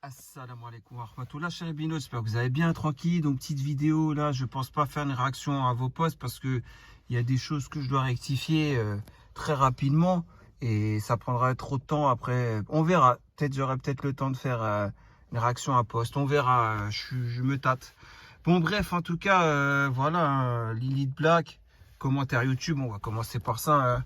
Assalamu alaikum wa rahmatullah, chers Bino, j'espère que vous allez bien, tranquille. Donc petite vidéo là, je pense pas faire une réaction à vos posts parce que il y a des choses que je dois rectifier très rapidement et ça prendra trop de temps. Après on verra, peut-être j'aurai peut-être le temps de faire une réaction à post, on verra, je me tâte. Bon bref, en tout cas voilà, Lilith Black, commentaire YouTube, on va commencer par ça, hein.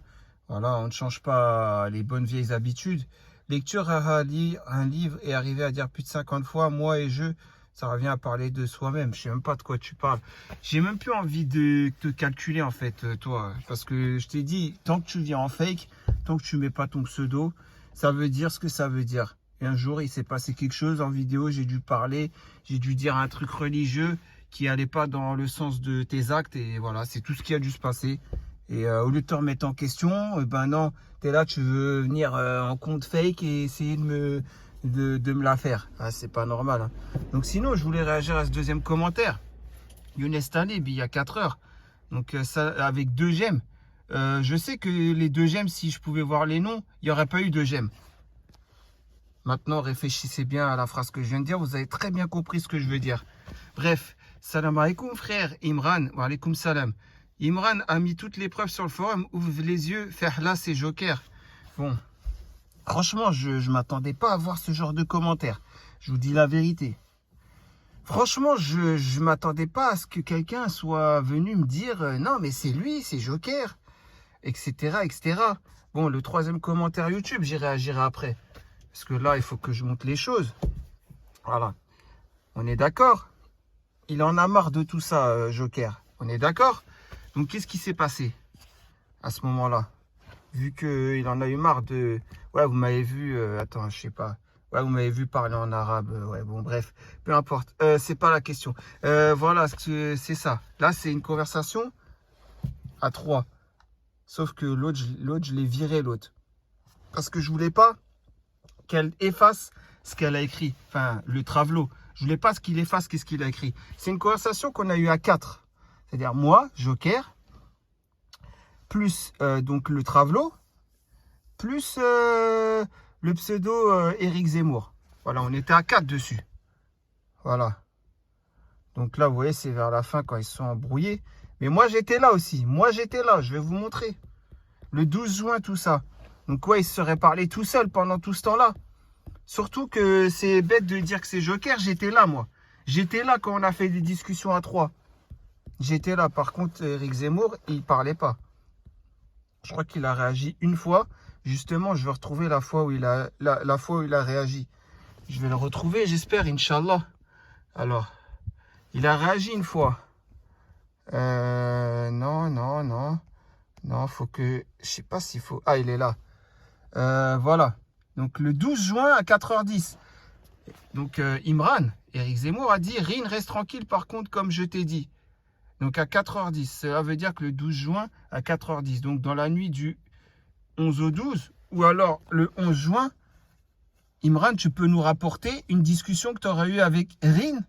Voilà, on ne change pas les bonnes vieilles habitudes. Lecture à lire un livre et arriver à dire plus de 50 fois moi et je, ça revient à parler de soi-même. Je sais même pas de quoi tu parles. J'ai même plus envie de te calculer en fait, toi. Parce que je t'ai dit, tant que tu viens en fake, tant que tu mets pas ton pseudo, ça veut dire ce que ça veut dire. Et un jour, il s'est passé quelque chose en vidéo, j'ai dû parler, j'ai dû dire un truc religieux qui allait pas dans le sens de tes actes. Et voilà, c'est tout ce qui a dû se passer. Et au lieu de te remettre en question, ben non, tu es là, tu veux venir en compte fake et essayer de me la faire. Ah, c'est pas normal, hein. Donc sinon, je voulais réagir à ce deuxième commentaire. Younes Taleb, il y a 4 heures. Donc ça, avec 2 j'aime. Je sais que les 2 j'aime, si je pouvais voir les noms, il n'y aurait pas eu 2 j'aime. Maintenant, réfléchissez bien à la phrase que je viens de dire. Vous avez très bien compris ce que je veux dire. Bref, salam alaikum frère Imran. Wa alaikum salam. Imran a mis toutes les preuves sur le forum. Ouvre les yeux, faire là, c'est Joker. Bon, franchement, je ne m'attendais pas à voir ce genre de commentaires. Je vous dis la vérité. Franchement, je ne m'attendais pas à ce que quelqu'un soit venu me dire non, mais c'est lui, c'est Joker, etc., etc. Bon, le 3e commentaire YouTube, j'y réagirai après. Parce que là, il faut que je monte les choses. Voilà. On est d'accord? Il en a marre de tout ça, Joker. On est d'accord? Donc, qu'est-ce qui s'est passé à ce moment-là? Vu qu'il en a eu marre de... Ouais, vous m'avez vu... attends, je sais pas. Ouais, vous m'avez vu parler en arabe. Ouais, bon, bref. Peu importe. C'est pas la question. Voilà, c'est ça. Là, c'est une conversation à 3. Sauf que l'autre, je l'ai viré, l'autre. Parce que je voulais pas qu'elle efface ce qu'elle a écrit. Enfin, le travelot. Je voulais pas qu'il efface ce qu'il a écrit. C'est une conversation qu'on a eue à 4. C'est-à-dire moi, Joker, plus donc le travelot, plus le pseudo Éric Zemmour. Voilà, on était à 4 dessus. Voilà. Donc là, vous voyez, c'est vers la fin quand ils se sont embrouillés. Mais moi, j'étais là aussi. Moi, j'étais là. Je vais vous montrer. Le 12 juin, tout ça. Donc ouais, ils se seraient parlé tout seul pendant tout ce temps-là. Surtout que c'est bête de dire que c'est Joker. J'étais là, moi. J'étais là quand on a fait des discussions à 3. J'étais là. Par contre, Éric Zemmour, il parlait pas. Je crois qu'il a réagi une fois. Justement, je vais retrouver la fois où il a, la fois où il a réagi. Je vais le retrouver, j'espère, Inch'Allah. Alors, il a réagi une fois. Non. Non, faut que... Je sais pas s'il faut... Ah, il est là. Voilà. Donc, le 12 juin à 4h10. Donc, Imran, Éric Zemmour a dit « Rin, reste tranquille, par contre, comme je t'ai dit ». Donc à 4h10, cela veut dire que le 12 juin à 4h10, donc dans la nuit du 11 au 12, ou alors le 11 juin, Imran, tu peux nous rapporter une discussion que tu aurais eue avec Rin?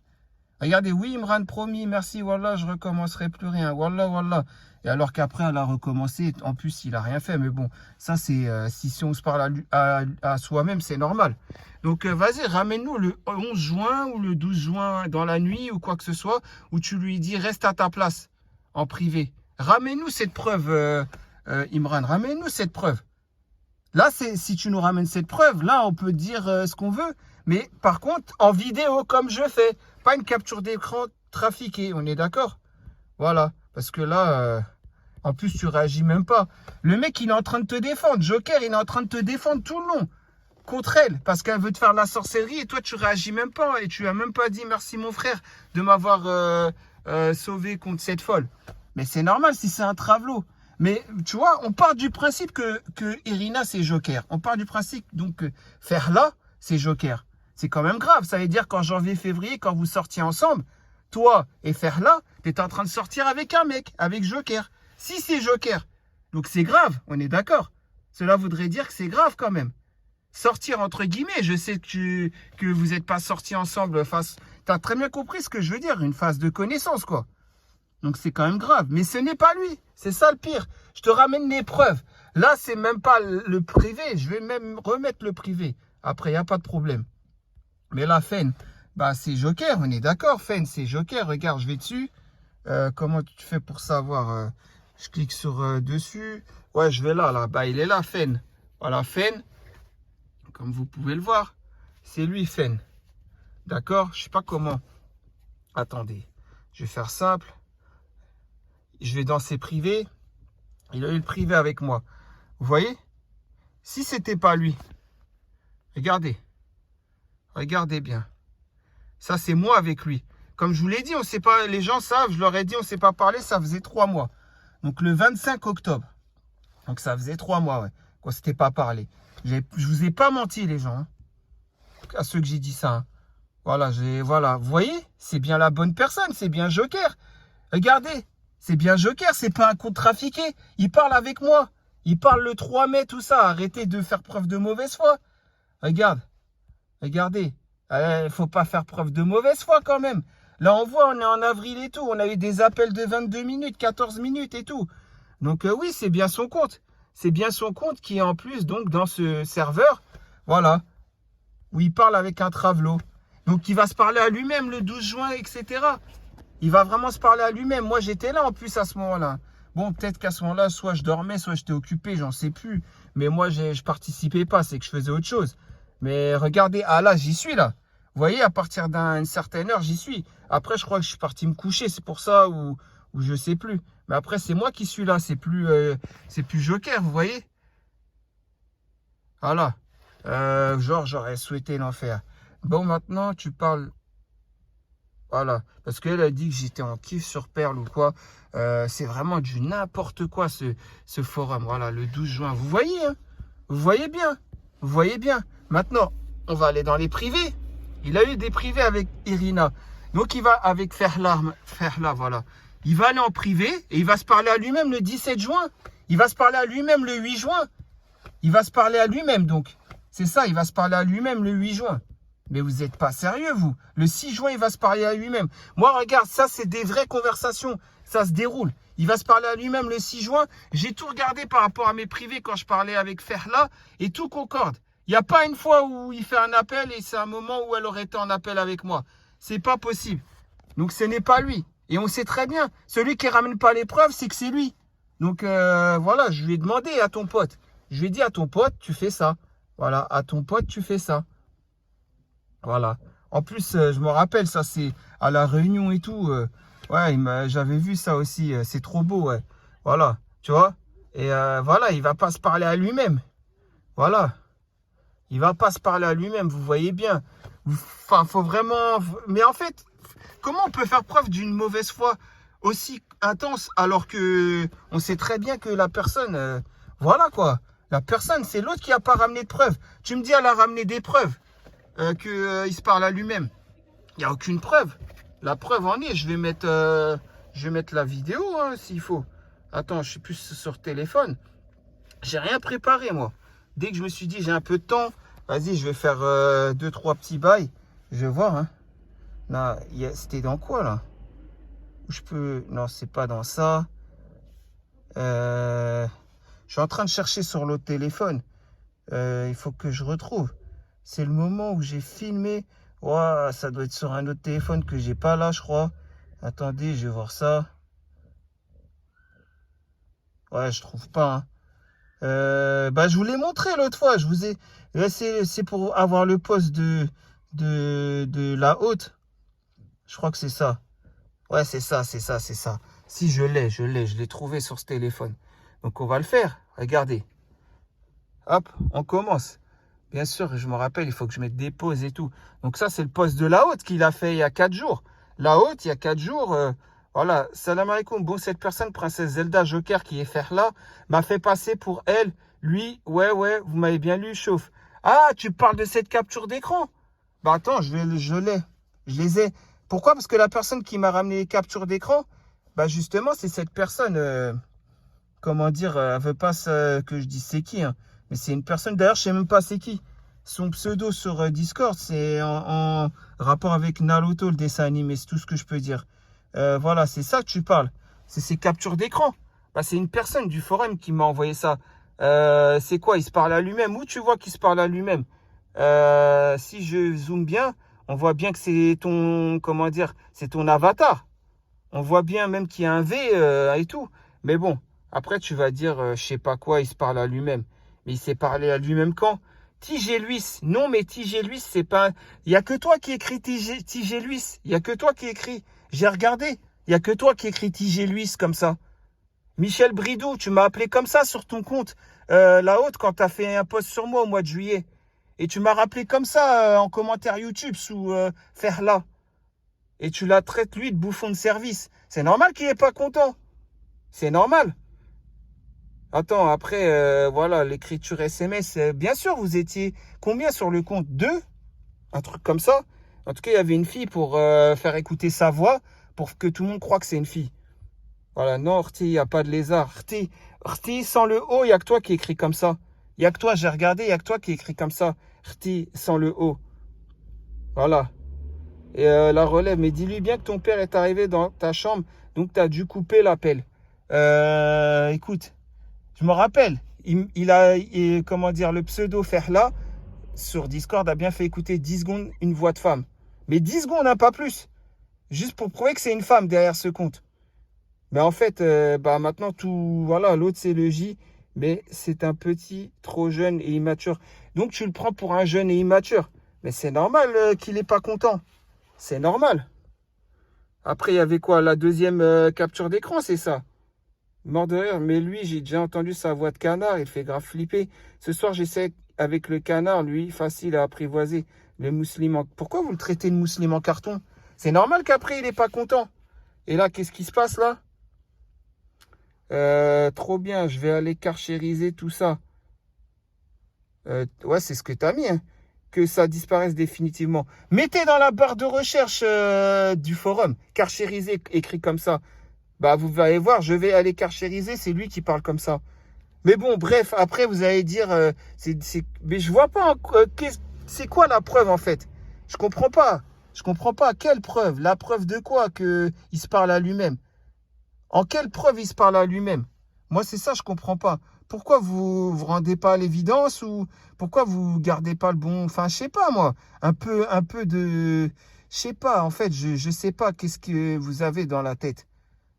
Regardez, oui Imran, promis, merci, Wallah, je recommencerai plus rien, Wallah, Wallah. Et alors qu'après, elle a recommencé, en plus, il n'a rien fait, mais bon, ça c'est, si on se parle à soi-même, c'est normal. Donc vas-y, ramène-nous le 11 juin ou le 12 juin dans la nuit ou quoi que ce soit, où tu lui dis reste à ta place en privé. Ramène-nous cette preuve, Imran, ramène-nous cette preuve. Là, si tu nous ramènes cette preuve, là, on peut dire ce qu'on veut. Mais par contre, en vidéo, comme je fais, pas une capture d'écran trafiquée, on est d'accord? Voilà, parce que là, en plus, tu réagis même pas. Le mec, il est en train de te défendre. Joker, il est en train de te défendre tout le long. Contre elle, parce qu'elle veut te faire de la sorcellerie et toi tu réagis même pas et tu as même pas dit merci mon frère de m'avoir sauvé contre cette folle. Mais c'est normal si c'est un travelot. Mais tu vois, on part du principe que Irina c'est Joker. On part du principe donc que faire là c'est Joker. C'est quand même grave. Ça veut dire qu'en janvier-février, quand vous sortiez ensemble, toi et faire là, tu es en train de sortir avec un mec, avec Joker. Si c'est Joker, donc c'est grave, on est d'accord. Cela voudrait dire que c'est grave quand même. Sortir entre guillemets, je sais que vous n'êtes pas sortis ensemble face... Tu as très bien compris ce que je veux dire, une phase de connaissance quoi. Donc c'est quand même grave, mais ce n'est pas lui, c'est ça le pire. Je te ramène les preuves. Là c'est même pas le privé, je vais même remettre le privé. Après, il n'y a pas de problème. Mais là, Fen, bah, c'est Joker, on est d'accord, Fen, c'est Joker. Regarde, je vais dessus. Comment tu fais pour savoir je clique sur dessus. Ouais, je vais là, là. Bah, il est là, Fen. Voilà, Fen. Comme vous pouvez le voir, c'est lui, Fen. D'accord? Je sais pas comment. Attendez, je vais faire simple. Je vais dans ses privés. Il a eu le privé avec moi. Vous voyez? Si c'était pas lui, regardez. Regardez bien. Ça, c'est moi avec lui. Comme je vous l'ai dit, on sait pas, les gens savent, je leur ai dit, on ne s'est pas parlé, ça faisait 3 mois. Donc le 25 octobre. Donc ça faisait 3 mois, ouais, qu'on ne s'était pas parlé. Je vous ai pas menti, les gens, hein, à ceux que j'ai dit ça. Hein. Voilà, voilà. Vous voyez, c'est bien la bonne personne, c'est bien Joker. Regardez, c'est bien Joker, c'est pas un compte trafiqué. Il parle avec moi. Il parle le 3 mai, tout ça. Arrêtez de faire preuve de mauvaise foi. Regarde, regardez. Faut pas faire preuve de mauvaise foi quand même. Là, on voit, on est en avril et tout. On a eu des appels de 22 minutes, 14 minutes et tout. Donc oui, c'est bien son compte. C'est bien son compte qui est en plus donc dans ce serveur. Voilà. Où il parle avec un Travelo. Donc il va se parler à lui-même le 12 juin, etc. Il va vraiment se parler à lui-même. Moi, j'étais là en plus à ce moment-là. Bon, peut-être qu'à ce moment-là, soit je dormais, soit j'étais occupé, j'en sais plus. Mais moi, je participais pas, c'est que je faisais autre chose. Mais regardez, ah là, j'y suis là. Vous voyez, à partir d'une certaine heure, j'y suis. Après, je crois que je suis parti me coucher, c'est pour ça, ou je sais plus. Mais après, c'est moi qui suis là, c'est plus Joker, vous voyez. Voilà. Genre, j'aurais souhaité l'enfer. Bon, maintenant, tu parles... Voilà, parce qu'elle a dit que j'étais en kiff sur Perle ou quoi. C'est vraiment du n'importe quoi ce forum. Voilà, le 12 juin. Vous voyez, hein? Vous voyez bien. Vous voyez bien. Maintenant, on va aller dans les privés. Il a eu des privés avec Irina. Donc, il va avec Ferla, voilà. Il va aller en privé et il va se parler à lui-même le 17 juin. Il va se parler à lui-même le 8 juin. Il va se parler à lui-même, donc. C'est ça, il va se parler à lui-même le 8 juin. Mais vous n'êtes pas sérieux, vous. Le 6 juin, il va se parler à lui-même. Moi, regarde, ça, c'est des vraies conversations. Ça se déroule. Il va se parler à lui-même le 6 juin. J'ai tout regardé par rapport à mes privés quand je parlais avec Ferla et tout concorde. Il n'y a pas une fois où il fait un appel et c'est un moment où elle aurait été en appel avec moi. C'est pas possible. Donc, ce n'est pas lui. Et on sait très bien, celui qui ne ramène pas les preuves, c'est que c'est lui. Donc, voilà, je lui ai demandé à ton pote. Je lui ai dit à ton pote, tu fais ça. Voilà, à ton pote, tu fais ça. Voilà. En plus, je me rappelle, ça, c'est à la Réunion et tout. Ouais, j'avais vu ça aussi. C'est trop beau, ouais. Voilà, tu vois. Et voilà, il va pas se parler à lui-même. Voilà. Il va pas se parler à lui-même, vous voyez bien. Enfin, faut vraiment... Mais en fait, comment on peut faire preuve d'une mauvaise foi aussi intense alors que on sait très bien que la personne... voilà, quoi. La personne, c'est l'autre qui n'a pas ramené de preuves. Tu me dis, elle a ramené des preuves. Qu'il se parle à lui-même. Il n'y a aucune preuve. La preuve en est, je vais mettre la vidéo hein, s'il faut. Attends, je suis plus sur téléphone. J'ai rien préparé, moi. Dès que je me suis dit, j'ai un peu de temps, vas-y, je vais faire 2-3 petits bails. Je vais voir. Hein. Là, c'était dans quoi, là? Je peux... Non, c'est pas dans ça. Je suis en train de chercher sur l'autre téléphone. Il faut que je retrouve. C'est le moment où j'ai filmé. Ouah, ça doit être sur un autre téléphone que j'ai pas là, je crois. Attendez, je vais voir ça. Ouais, je trouve pas. Hein. Bah, je vous l'ai montré l'autre fois. Je vous ai. C'est pour avoir le poste de la haute. Je crois que c'est ça. Ouais, c'est ça. Si je l'ai trouvé sur ce téléphone. Donc on va le faire. Regardez. Hop, on commence. Bien sûr, je me rappelle, il faut que je mette des pauses et tout. Donc ça, c'est le poste de la haute qu'il a fait il y a 4 jours. La haute, il y a 4 jours, voilà. Salam alaikum. Bon, cette personne, princesse Zelda Joker, qui est faire là, m'a fait passer pour elle. Lui, ouais, vous m'avez bien lu, chauffe. Ah, tu parles de cette capture d'écran? Bah attends, je les ai. Pourquoi? Parce que la personne qui m'a ramené les captures d'écran, bah justement, c'est cette personne, comment dire, elle veut pas que je dise c'est qui, hein. Mais c'est une personne, d'ailleurs, je sais même pas c'est qui. Son pseudo sur Discord, c'est en rapport avec Naruto, le dessin animé. C'est tout ce que je peux dire. Voilà, c'est ça que tu parles. C'est ces captures d'écran. Bah, c'est une personne du forum qui m'a envoyé ça. C'est quoi? Il se parle à lui-même. Où tu vois qu'il se parle à lui-même? Si je zoome bien, on voit bien que c'est ton, comment dire, c'est ton avatar. On voit bien même qu'il y a un V et tout. Mais bon, après tu vas dire, je sais pas quoi, il se parle à lui-même. Mais il s'est parlé à lui-même quand? TJ Luis. Non, mais TJ Luis, c'est pas... Il y a que toi qui écris TJ Luis. Il y a que toi qui écris. J'ai regardé. Il y a que toi qui écris TJ Luis comme ça. Michel Bridou, tu m'as appelé comme ça sur ton compte, la haute, quand tu as fait un post sur moi au mois de juillet. Et tu m'as rappelé comme ça en commentaire YouTube sous Ferla. Et tu la traites, lui, de bouffon de service. C'est normal qu'il n'est pas content. C'est normal. Attends, après, voilà, l'écriture SMS, bien sûr, vous étiez combien sur le compte? 2? Un truc comme ça. En tout cas, il y avait une fille pour faire écouter sa voix, pour que tout le monde croie que c'est une fille. Voilà, non, Rti, il n'y a pas de lézard. Rti, sans le O, il n'y a que toi qui écris comme ça. Il n'y a que toi, j'ai regardé, il n'y a que toi qui écris comme ça. Rti, sans le O. Voilà. Et la relève, mais dis-lui bien que ton père est arrivé dans ta chambre, donc tu as dû couper l'appel. Écoute, je me rappelle, comment dire, le pseudo Ferla, sur Discord, a bien fait écouter 10 secondes une voix de femme. Mais 10 secondes, hein, pas plus. Juste pour prouver que c'est une femme derrière ce compte. Mais en fait, maintenant, tout, voilà, l'autre, c'est le J, mais c'est un petit, trop jeune et immature. Donc, tu le prends pour un jeune et immature. Mais c'est normal qu'il n'est pas content. C'est normal. Après, il y avait quoi? La deuxième capture d'écran, c'est ça? Mort de rire. Mais lui, j'ai déjà entendu sa voix de canard. Il fait grave flipper. Ce soir, j'essaie avec le canard, lui, facile à apprivoiser. Le musulman. Pourquoi vous le traitez de musulman en carton? C'est normal qu'après, il n'est pas content. Et là, qu'est-ce qui se passe là? Trop bien, je vais aller carchériser tout ça. Ouais, c'est ce que tu as mis, hein. Que ça disparaisse définitivement. Mettez dans la barre de recherche du forum, carchériser, écrit comme ça. Bah, vous allez voir, je vais aller carchériser, c'est lui qui parle comme ça. Mais bon, bref, après, vous allez dire, mais je vois pas, c'est quoi la preuve, en fait? Je comprends pas. Je comprends pas. Quelle preuve? La preuve de quoi? Que il se parle à lui-même. En quelle preuve il se parle à lui-même? Moi, c'est ça, je comprends pas. Pourquoi vous rendez pas à l'évidence ou pourquoi vous gardez pas le bon... Enfin, je sais pas, moi. Un peu de... Je sais pas, en fait, je sais pas qu'est-ce que vous avez dans la tête.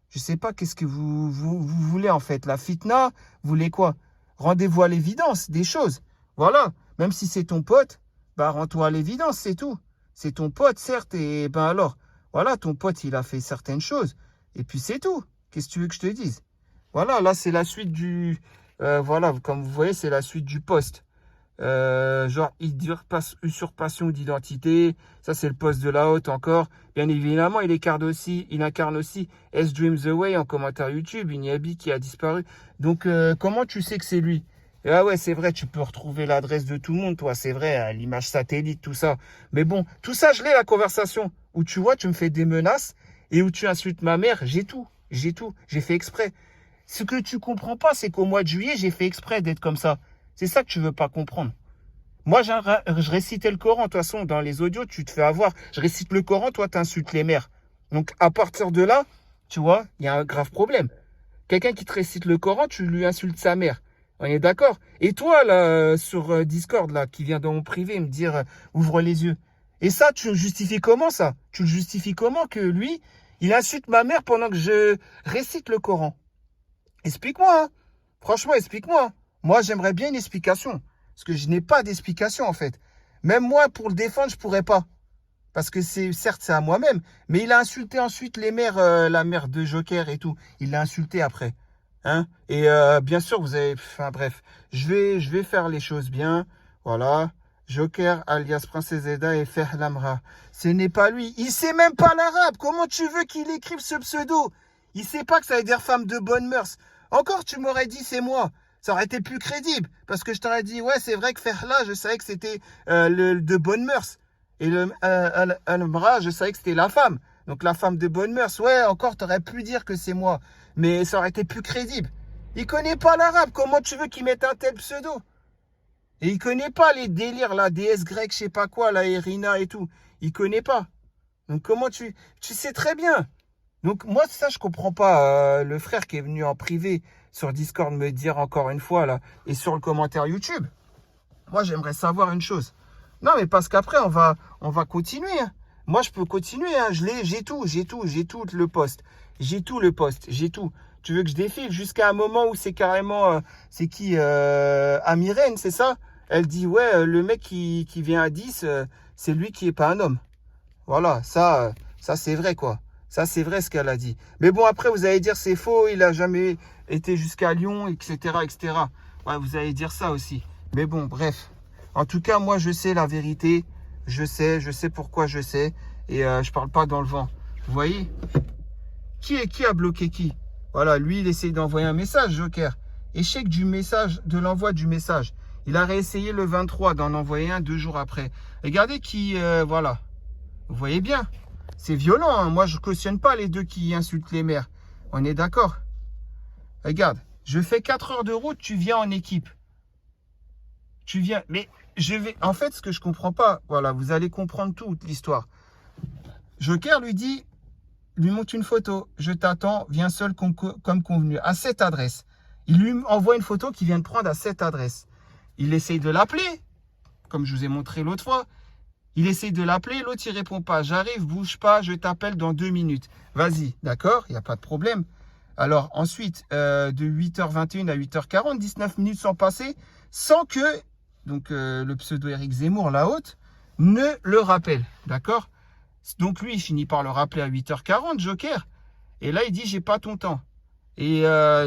Je sais pas qu'est-ce que vous voulez, en fait. La fitna, vous voulez quoi? Rendez-vous à l'évidence des choses. Voilà. Même si c'est ton pote, bah, rends-toi à l'évidence, c'est tout. C'est ton pote, certes, et ben alors, voilà, ton pote, il a fait certaines choses. Et puis, c'est tout. Qu'est-ce que tu veux que je te dise? Voilà, là, c'est la suite du... voilà, comme vous voyez, c'est la suite du post. Genre, usurpation d'identité. Ça, c'est le post de la haute encore. Bien évidemment, il incarne aussi S-Dream The Way en commentaire YouTube. Ignabi qui a disparu. Donc, comment tu sais que c'est lui? Ah ouais, c'est vrai, tu peux retrouver l'adresse de tout le monde, toi. C'est vrai, hein, l'image satellite, tout ça. Mais bon, tout ça, je l'ai, la conversation. Où tu vois, tu me fais des menaces et où tu insultes ma mère. J'ai tout. J'ai tout. J'ai fait exprès. Ce que tu comprends pas, c'est qu'au mois de juillet, j'ai fait exprès d'être comme ça. C'est ça que tu veux pas comprendre. Moi, je récitais le Coran. De toute façon, dans les audios, tu te fais avoir. Je récite le Coran, toi, tu insultes les mères. Donc, à partir de là, tu vois, il y a un grave problème. Quelqu'un qui te récite le Coran, tu lui insultes sa mère. On est d'accord? Et toi, là, sur Discord, là, qui vient dans mon privé me dire ouvre les yeux. Et ça, tu le justifies comment, ça? Tu le justifies comment que lui, il insulte ma mère pendant que je récite le Coran? Explique-moi, hein. Franchement, explique-moi. Moi, j'aimerais bien une explication. Parce que je n'ai pas d'explication, en fait. Même moi, pour le défendre, je pourrais pas. Parce que certes, c'est à moi-même. Mais il a insulté ensuite les mères, la mère de Joker et tout. Il l'a insulté après. Hein? Et bien sûr, vous avez... Enfin, bref. Je vais faire les choses bien. Voilà. Joker, alias Princesse Zeda et Ferlamra. Ce n'est pas lui. Il sait même pas l'arabe. Comment tu veux qu'il écrive ce pseudo? Il sait pas que ça veut dire femme de bonne mœurs. Encore, tu m'aurais dit c'est moi. Ça aurait été plus crédible. Parce que je t'aurais dit, ouais, c'est vrai que Ferla, je savais que c'était de bonne mœurs. Et le Al-Mra, je savais que c'était la femme. Donc la femme de bonne mœurs. Ouais, encore, tu aurais pu dire que c'est moi. Mais ça aurait été plus crédible. Il connaît pas l'arabe. Comment tu veux qu'il mette un tel pseudo? Et il connaît pas les délires, la déesse grecque, je sais pas quoi, la Irina et tout. Il connaît pas. Donc comment tu sais très bien. Donc moi, ça, je comprends pas. Le frère qui est venu en privé sur Discord me dire encore une fois, là, et sur le commentaire YouTube. Moi, j'aimerais savoir une chose. Non, mais parce qu'après, on va continuer. Hein. Moi, je peux continuer. Hein. J'ai tout le poste. J'ai tout le poste. J'ai tout. Tu veux que je défile jusqu'à un moment où c'est carrément... c'est qui Amirène, c'est ça? Elle dit, ouais, le mec qui vient à 10, c'est lui qui est pas un homme. Voilà, ça c'est vrai, quoi. Ça, c'est vrai ce qu'elle a dit. Mais bon, après, vous allez dire, c'est faux, il a jamais été jusqu'à Lyon, etc., etc. Ouais, vous allez dire ça aussi. Mais bon, bref. En tout cas, moi, je sais la vérité. Je sais pourquoi je sais. Et je parle pas dans le vent. Vous voyez? Qui a bloqué qui? Voilà, lui, il essaye d'envoyer un message, Joker. Échec du message, de l'envoi du message. Il a réessayé le 23 d'en envoyer un 2 jours après. Regardez qui, voilà. Vous voyez bien? C'est violent, hein. Moi, je cautionne pas les deux qui insultent les mères. On est d'accord? Regarde, je fais 4 heures de route, tu viens en équipe. Tu viens, mais je vais... En fait, ce que je comprends pas, voilà, vous allez comprendre toute l'histoire. Joker lui dit, lui montre une photo. Je t'attends, viens seul comme convenu, à cette adresse. Il lui envoie une photo qu'il vient de prendre à cette adresse. Il essaye de l'appeler, comme je vous ai montré l'autre fois. Il essaye de l'appeler, l'autre il répond pas. J'arrive, bouge pas, je t'appelle dans 2 minutes. Vas-y, d'accord, il n'y a pas de problème. Alors ensuite, de 8h21 à 8h40, 19 minutes sont passées sans que donc le pseudo Eric Zemmour, la haute, ne le rappelle. D'accord? Donc lui, il finit par le rappeler à 8h40, Joker. Et là, il dit, j'ai pas ton temps. Et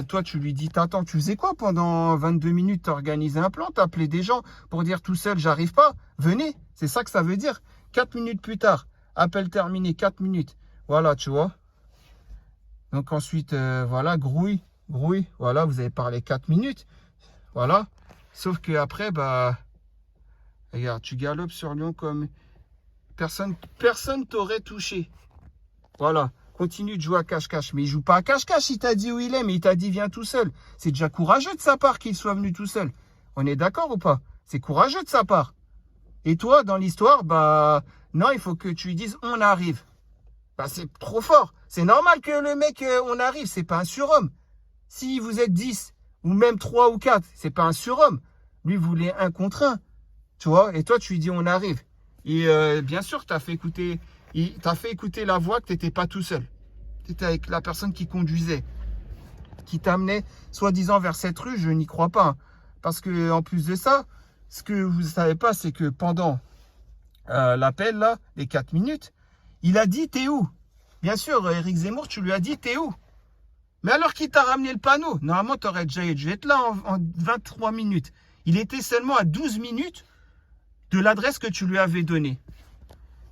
toi, tu lui dis, t'attends, tu faisais quoi pendant 22 minutes? T'organisais un plan, t'appelais des gens pour dire tout seul, j'arrive pas, venez. C'est ça que ça veut dire. 4 minutes plus tard, appel terminé, 4 minutes. Voilà, tu vois. Donc ensuite, voilà, grouille, voilà, vous avez parlé 4 minutes. Voilà. Sauf que après, bah, regarde, tu galopes sur Lyon comme personne t'aurait touché. Voilà. Continue de jouer à cache-cache. Mais il joue pas à cache-cache. Il t'a dit où il est, mais il t'a dit viens tout seul. C'est déjà courageux de sa part qu'il soit venu tout seul. On est d'accord ou pas? C'est courageux de sa part. Et toi, dans l'histoire, bah, non, il faut que tu lui dises on arrive. Bah, c'est trop fort. C'est normal que le mec, on arrive. C'est pas un surhomme. Si vous êtes 10, ou même 3 ou 4, c'est pas un surhomme. Lui voulait un contre un. Tu vois? Et toi, tu lui dis on arrive. Et bien sûr, t'as fait écouter la voix que tu n'étais pas tout seul. Tu étais avec la personne qui conduisait, qui t'amenait soi-disant vers cette rue. Je n'y crois pas. Hein. Parce que en plus de ça, ce que vous ne savez pas, c'est que pendant l'appel, là, les 4 minutes, il a dit t'es où? Bien sûr, Eric Zemmour, tu lui as dit t'es où? Mais alors qu'il t'a ramené le panneau, normalement, tu aurais déjà dû être là en 23 minutes. Il était seulement à 12 minutes de l'adresse que tu lui avais donnée.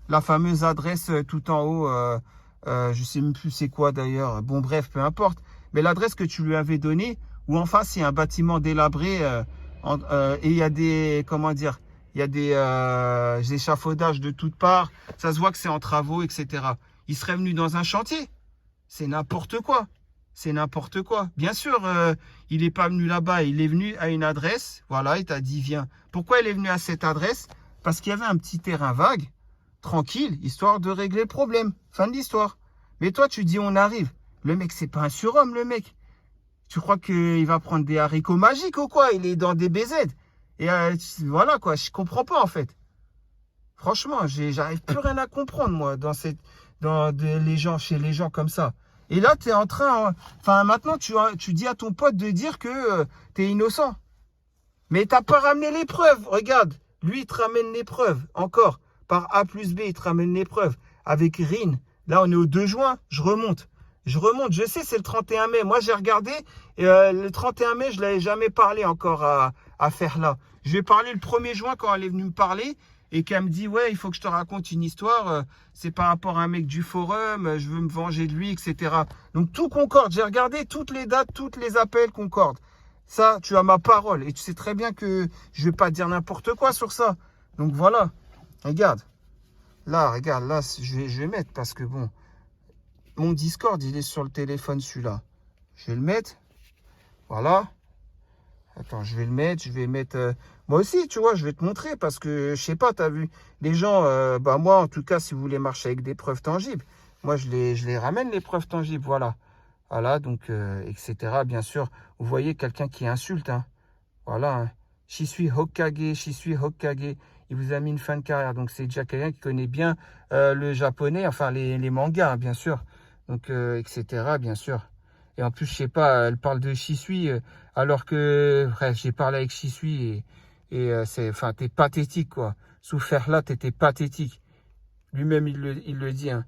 La fameuse adresse tout en haut, je ne sais même plus c'est quoi d'ailleurs. Bon, bref, peu importe. Mais l'adresse que tu lui avais donnée, où en face, il y a un bâtiment délabré et il y a des, comment dire, il y a des échafaudages de toutes parts. Ça se voit que c'est en travaux, etc. Il serait venu dans un chantier. C'est n'importe quoi. C'est n'importe quoi. Bien sûr, il n'est pas venu là-bas. Il est venu à une adresse. Voilà, il t'a dit viens. Pourquoi il est venu à cette adresse? Parce qu'il y avait un petit terrain vague. Tranquille, histoire de régler le problème. Fin de l'histoire. Mais toi, tu dis on arrive. Le mec, c'est pas un surhomme, le mec. Tu crois qu'il va prendre des haricots magiques ou quoi? Il est dans des BZ. Et voilà quoi, je comprends pas en fait. Franchement, j'arrive plus rien à comprendre moi les gens, chez les gens comme ça. Et là, tu es en train... Enfin, maintenant, tu dis à ton pote de dire que tu es innocent. Mais t'as pas ramené les preuves. Regarde, lui, il te ramène les preuves. Encore. Par A plus B, il te ramène les preuves. Avec Rin. Là, on est au 2 juin. Je remonte. Je sais, c'est le 31 mai. Moi, j'ai regardé. Le 31 mai, je ne l'avais jamais parlé encore à faire là. Je vais parler le 1er juin quand elle est venue me parler. Et qu'elle me dit, ouais, il faut que je te raconte une histoire. C'est par rapport à un mec du forum. Je veux me venger de lui, etc. Donc, tout concorde. J'ai regardé toutes les dates, tous les appels concordent. Ça, tu as ma parole. Et tu sais très bien que je ne vais pas dire n'importe quoi sur ça. Donc, voilà. Regarde. Là, regarde. Là, je vais mettre parce que, bon, mon Discord, il est sur le téléphone, celui-là. Je vais le mettre. Voilà. Attends, je vais le mettre. Je vais mettre... Moi aussi, tu vois, je vais te montrer parce que, je sais pas, tu as vu, les gens, bah moi, en tout cas, si vous voulez marcher avec des preuves tangibles, moi, je les ramène, les preuves tangibles, voilà. Voilà, donc, etc. Bien sûr, vous voyez quelqu'un qui insulte, hein. Voilà, hein. Je suis Hokage, je suis Hokage. il vous a mis une fin de carrière. Donc, c'est déjà quelqu'un qui connaît bien le japonais, enfin, les mangas, bien sûr. Donc, etc., bien sûr. Et en plus, je sais pas, elle parle de Shisui, alors que, bref, j'ai parlé avec Shisui et enfin, t'es pathétique, quoi. Sous Ferla, t'étais pathétique. Lui-même, il le dit, hein.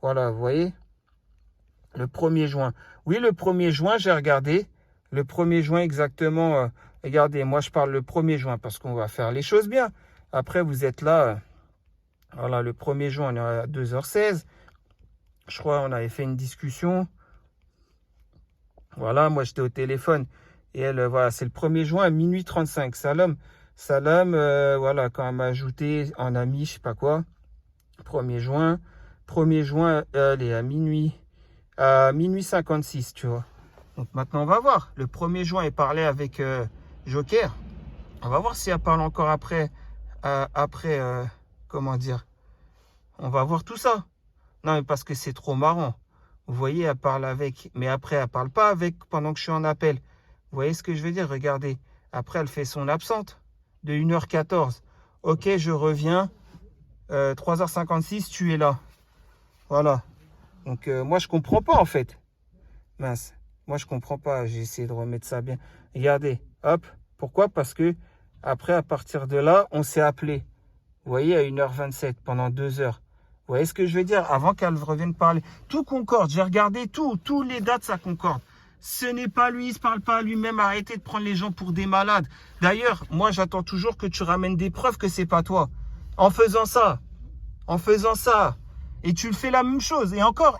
Voilà, vous voyez? Le 1er juin. Oui, le 1er juin, j'ai regardé. Le 1er juin, exactement. Regardez, moi, je parle le 1er juin parce qu'on va faire les choses bien. Après, vous êtes là. Voilà, le 1er juin, on est à 2h16. Je crois qu'on avait fait une discussion. Voilà, moi, j'étais au téléphone. Et elle, voilà, c'est le 1er juin à minuit 35. Salam, voilà, quand elle m'a ajouté en ami, je sais pas quoi. 1er juin. 1er juin, elle est à minuit 56, tu vois. Donc maintenant, on va voir. Le 1er juin, elle parlait avec Joker. On va voir si elle parle encore après. Comment dire? On va voir tout ça. Non, mais parce que c'est trop marrant. Vous voyez, elle parle avec. Mais après, elle parle pas avec pendant que je suis en appel. Vous voyez ce que je veux dire? Regardez. Après, elle fait son absente de 1h14. Ok, je reviens. 3h56, tu es là. Voilà. Donc, moi, je comprends pas, en fait. Mince. Moi, je comprends pas. J'ai essayé de remettre ça bien. Regardez. Hop. Pourquoi? Parce que après, à partir de là, on s'est appelé. Vous voyez, à 1h27, pendant 2 heures. Vous voyez ce que je veux dire? Avant qu'elle revienne parler. Tout concorde. J'ai regardé tout. Tous les dates, ça concorde. Ce n'est pas lui. Il ne se parle pas à lui-même. Arrêtez de prendre les gens pour des malades. D'ailleurs, moi, j'attends toujours que tu ramènes des preuves que c'est pas toi. En faisant ça. Et tu le fais la même chose. Et encore,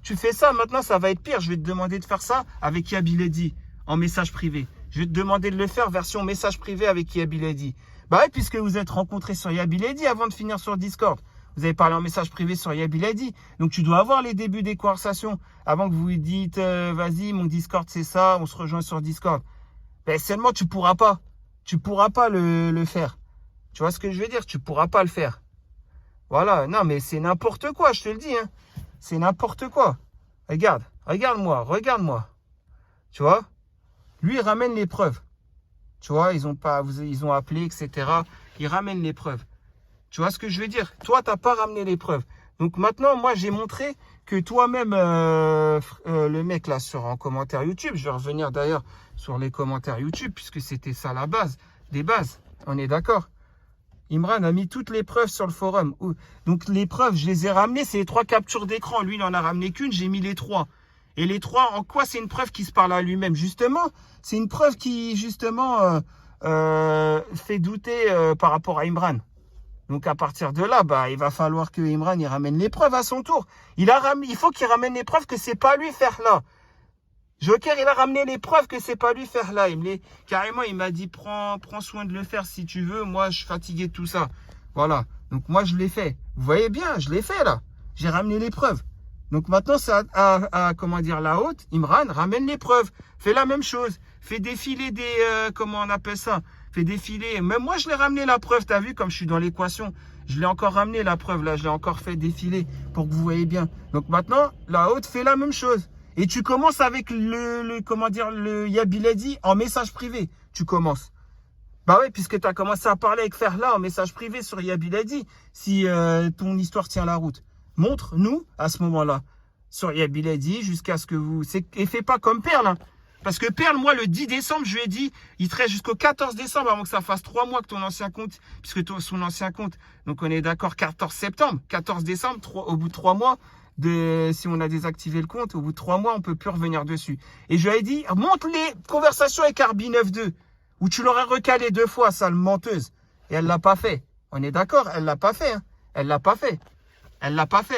tu fais ça, maintenant, ça va être pire. Je vais te demander de faire ça avec Yabiledi en message privé. Je vais te demander de le faire version message privé avec Yabiledi. Bah oui, puisque vous êtes rencontrés sur Yabiledi avant de finir sur Discord. Vous avez parlé en message privé sur Yabiledi. Donc, tu dois avoir les débuts des conversations avant que vous lui dites, vas-y, mon Discord, c'est ça, on se rejoint sur Discord. Ben, seulement, tu pourras pas. Tu pourras pas le faire. Tu vois ce que je veux dire? Tu pourras pas le faire. Voilà. Non, mais c'est n'importe quoi, je te le dis, hein. C'est n'importe quoi. Regarde-moi. Tu vois? Lui, il ramène les preuves. Tu vois, ils ont appelé, etc. Ils ramènent les preuves. Tu vois ce que je veux dire? Toi, tu n'as pas ramené les preuves. Donc maintenant, moi, j'ai montré que toi-même, le mec là, en commentaire YouTube, je vais revenir d'ailleurs sur les commentaires YouTube, puisque c'était ça la base, des bases. On est d'accord? Imran a mis toutes les preuves sur le forum. Donc les preuves, je les ai ramenées, c'est les 3 captures d'écran. Lui, il n'en a ramené qu'une, j'ai mis les 3. Et les 3, en quoi c'est une preuve qui se parle à lui-même? Justement, c'est une preuve qui, justement, fait douter par rapport à Imran. Donc à partir de là, bah, il va falloir que Imran il ramène les preuves à son tour. Il faut qu'il ramène les preuves que c'est pas lui faire là. Joker, il a ramené les preuves que c'est pas lui faire là. Carrément, il m'a dit prends soin de le faire si tu veux. Moi, je suis fatigué de tout ça. Voilà. Donc moi, je l'ai fait. Vous voyez bien, je l'ai fait là. J'ai ramené les preuves. Donc maintenant, c'est comment dire, la haute. Imran ramène les preuves. Fais la même chose. Fais défiler des comment on appelle ça? Fait défiler. Même moi, je l'ai ramené la preuve. Tu as vu comme je suis dans l'équation. Je l'ai encore ramené la preuve. Là, je l'ai encore fait défiler pour que vous voyez bien. Donc maintenant, la haute fait la même chose. Et tu commences avec le Yabiledi en message privé. Tu commences. Bah oui, puisque tu as commencé à parler avec Ferla en message privé sur Yabiledi. Si ton histoire tient la route. Montre-nous à ce moment-là. Sur Yabiledi jusqu'à ce que vous... Et fais pas comme Perle, hein. Parce que Perle, moi, le 10 décembre, je lui ai dit, il te reste jusqu'au 14 décembre avant que ça fasse 3 mois que ton ancien compte, puisque son ancien compte, donc on est d'accord, 14 septembre, 14 décembre, au bout de 3 mois, si on a désactivé le compte, au bout de 3 mois, on peut plus revenir dessus. Et je lui ai dit, montre les conversations avec Arbi 92, où tu l'aurais recalé 2 fois, sale menteuse. Et elle l'a pas fait. On est d'accord, elle l'a pas fait, hein. Elle l'a pas fait, elle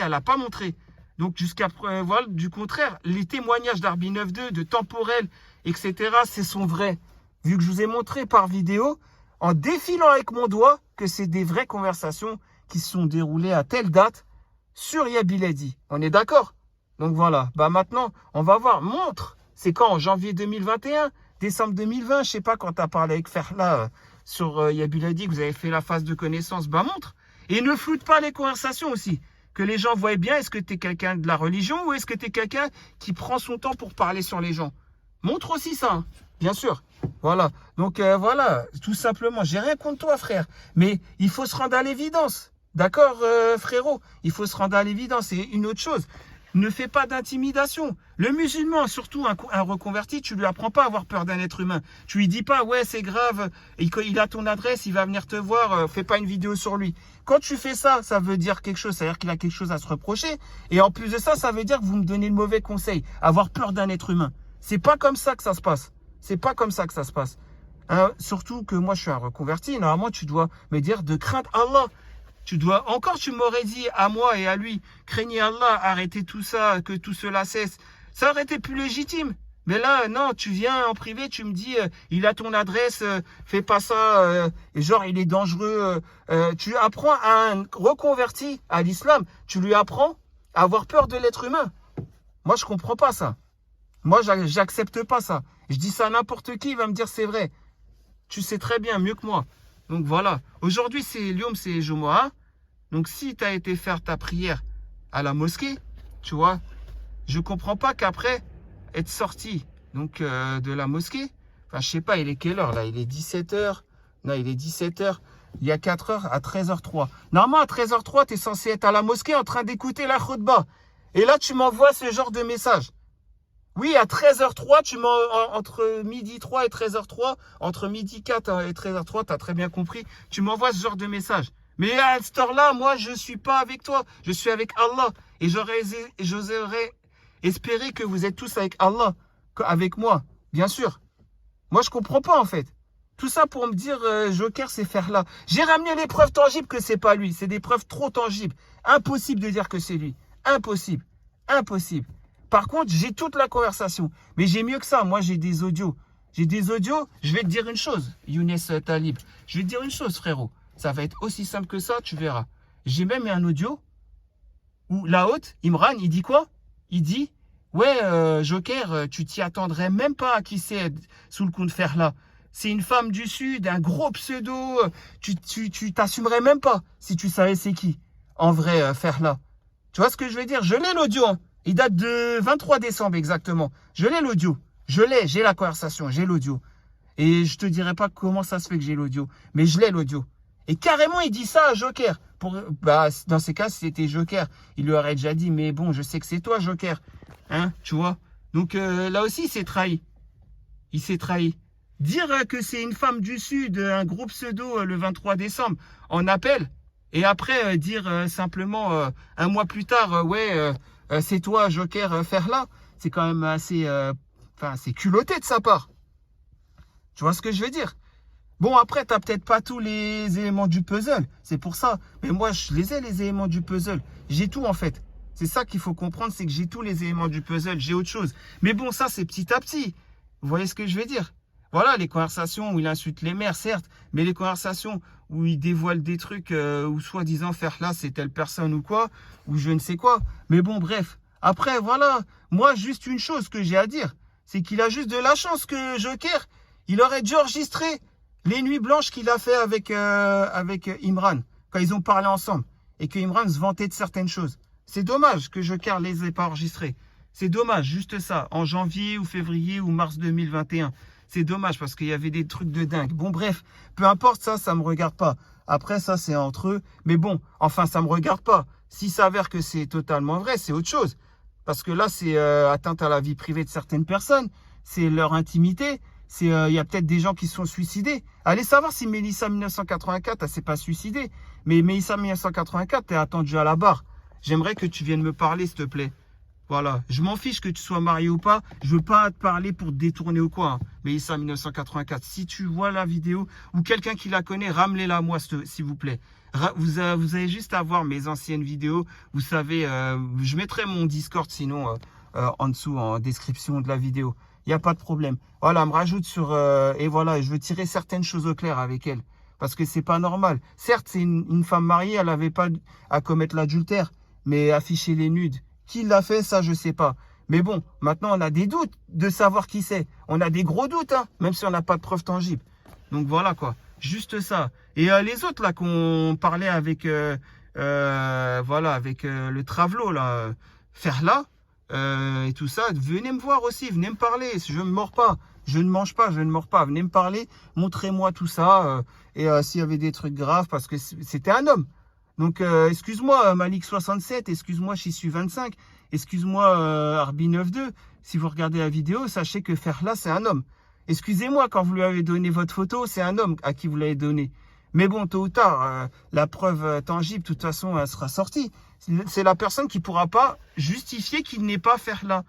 l'a pas montré. Donc, jusqu'à preuve du contraire, les témoignages d'Arbi 92, de Temporel, etc., c'est son vrai. Vu que je vous ai montré par vidéo, en défilant avec mon doigt, que c'est des vraies conversations qui se sont déroulées à telle date sur Yabiledi. On est d'accord? Donc voilà. Bah maintenant, on va voir. Montre. C'est quand? En janvier 2021? Décembre 2020? Je sais pas quand tu as parlé avec Ferla sur Yabiledi, que vous avez fait la phase de connaissance. Bah montre. Et ne floute pas les conversations aussi. Que les gens voient bien, est-ce que tu es quelqu'un de la religion ou est-ce que tu es quelqu'un qui prend son temps pour parler sur les gens? Montre aussi ça, hein, bien sûr. Voilà. Donc voilà, tout simplement. J'ai rien contre toi, frère. Mais il faut se rendre à l'évidence. D'accord, frérot? Il faut se rendre à l'évidence. Et une autre chose, ne fais pas d'intimidation. Le musulman, surtout un reconverti, tu lui apprends pas à avoir peur d'un être humain. Tu lui dis pas, ouais, c'est grave, il a ton adresse, il va venir te voir, fais pas une vidéo sur lui. Quand tu fais ça, ça veut dire quelque chose, c'est-à-dire qu'il a quelque chose à se reprocher. Et en plus de ça, ça veut dire que vous me donnez le mauvais conseil, avoir peur d'un être humain. C'est pas comme ça que ça se passe. C'est pas comme ça que ça se passe. Hein, surtout que moi, je suis un reconverti. Normalement, tu dois me dire de craindre Allah. Tu m'aurais dit à moi et à lui, craignez Allah, arrêtez tout ça, que tout cela cesse. Ça aurait été plus légitime. Mais là, non, tu viens en privé, tu me dis, il a ton adresse, fais pas ça, genre il est dangereux. Tu apprends à un reconverti à l'islam, tu lui apprends à avoir peur de l'être humain. Moi, je comprends pas ça. Moi, j'accepte pas ça. Je dis ça à n'importe qui, il va me dire c'est vrai. Tu sais très bien, mieux que moi. Donc voilà. Aujourd'hui, c'est Lyoum, c'est Jumu'ah. Donc si tu as été faire ta prière à la mosquée, tu vois, je comprends pas qu'après être sorti donc de la mosquée, enfin je sais pas, il est quelle heure là? Il est 17h. Non, il est 17h. Il y a 4 heures à 13h03. Normalement, à 13h03, tu es censé être à la mosquée en train d'écouter la khutbah. Et là, tu m'envoies ce genre de message. Oui, à 13h03, entre midi 3 et 13h03, entre midi 4 et 13h03, tu as très bien compris, tu m'envoies ce genre de message. Mais à cette heure-là, moi, je ne suis pas avec toi, je suis avec Allah. Et j'oserais espérer que vous êtes tous avec Allah, avec moi, bien sûr. Moi, je comprends pas, en fait. Tout ça pour me dire, Joker, c'est faire là. J'ai ramené les preuves tangibles que c'est pas lui. C'est des preuves trop tangibles. Impossible de dire que c'est lui. Impossible. Impossible. Par contre, j'ai toute la conversation. Mais j'ai mieux que ça. Moi, j'ai des audios. J'ai des audios. Je vais te dire une chose, Younes Talib. Je vais te dire une chose, frérot. Ça va être aussi simple que ça, tu verras. J'ai même un audio où la haute, Imran, il dit quoi? Il dit, ouais, Joker, tu t'y attendrais même pas à qui c'est sous le coup de fer là. C'est une femme du Sud, un gros pseudo. Tu t'assumerais même pas si tu savais c'est qui. En vrai, faire là. Tu vois ce que je veux dire? Je l'ai l'audio. Hein. Il date de 23 décembre exactement. Je l'ai l'audio. J'ai la conversation, j'ai l'audio. Et je te dirai pas comment ça se fait que j'ai l'audio. Mais je l'ai l'audio. Et carrément, il dit ça à Joker. Dans ces cas, si c'était Joker, il lui aurait déjà dit, mais bon, je sais que c'est toi, Joker. Hein, tu vois? Donc là aussi, il s'est trahi. Il s'est trahi. Dire que c'est une femme du Sud, un gros pseudo le 23 décembre, en appel. Et après, dire simplement, un mois plus tard, ouais, c'est toi, Joker, faire là. C'est quand même assez... c'est culotté de sa part. Tu vois ce que je veux dire? Bon, après, tu n'as peut-être pas tous les éléments du puzzle. C'est pour ça. Mais moi, je les ai, les éléments du puzzle. J'ai tout, en fait. C'est ça qu'il faut comprendre, c'est que j'ai tous les éléments du puzzle. J'ai autre chose. Mais bon, ça, c'est petit à petit. Vous voyez ce que je veux dire? Voilà, les conversations où il insulte les mères, certes. Mais les conversations où il dévoile des trucs, ou soi-disant faire là, c'est telle personne ou quoi, ou je ne sais quoi. Mais bon, bref. Après, voilà. Moi, juste une chose que j'ai à dire, c'est qu'il a juste de la chance que Joker, il aurait dû enregistrer les nuits blanches qu'il a fait avec Imran, quand ils ont parlé ensemble, et que Imran se vantait de certaines choses. C'est dommage que Joker ne les ait pas enregistrés. C'est dommage, juste ça, en janvier ou février ou mars 2021. C'est dommage parce qu'il y avait des trucs de dingue. Bon, bref, peu importe ça, ça ne me regarde pas. Après, ça, c'est entre eux. Mais bon, enfin, ça ne me regarde pas. S'il s'avère que c'est totalement vrai, c'est autre chose. Parce que là, c'est atteinte à la vie privée de certaines personnes. C'est leur intimité. Il y a peut-être des gens qui se sont suicidés. Allez savoir si Mélissa 1984, elle s'est pas suicidée. Mais Mélissa 1984, t'es attendue à la barre. J'aimerais que tu viennes me parler, s'il te plaît. Voilà. Je m'en fiche que tu sois marié ou pas. Je veux pas te parler pour te détourner ou quoi. Hein. Mélissa 1984. Si tu vois la vidéo ou quelqu'un qui la connaît, ramenez-la à moi, s'il vous plaît. Vous avez juste à voir mes anciennes vidéos. Vous savez, je mettrai mon Discord sinon en dessous, en description de la vidéo. Il n'y a pas de problème. Voilà, elle me rajoute sur... et voilà, je veux tirer certaines choses au clair avec elle. Parce que c'est pas normal. Certes, c'est une femme mariée, elle n'avait pas à commettre l'adultère. Mais afficher les nudes. Qui l'a fait, ça, je sais pas. Mais bon, maintenant, on a des doutes de savoir qui c'est. On a des gros doutes, hein, même si on n'a pas de preuves tangibles. Donc voilà, quoi. Juste ça. Et les autres, là, qu'on parlait avec... voilà, avec le Travelo, là. Faire là. Et tout ça, venez me voir aussi, venez me parler, je ne me mords pas. Je ne mange pas, je ne mords pas. Venez me parler, montrez-moi tout ça. S'il y avait des trucs graves, parce que c'était un homme. Donc, excuse-moi, Malik67, excuse-moi, Chissu25, excuse-moi, Arbi92. Si vous regardez la vidéo, sachez que Ferla, c'est un homme. Excusez-moi, quand vous lui avez donné votre photo, c'est un homme à qui vous l'avez donné. Mais bon, tôt ou tard, la preuve tangible, de toute façon, elle sera sortie. C'est la personne qui ne pourra pas justifier qu'il n'est pas Ferla.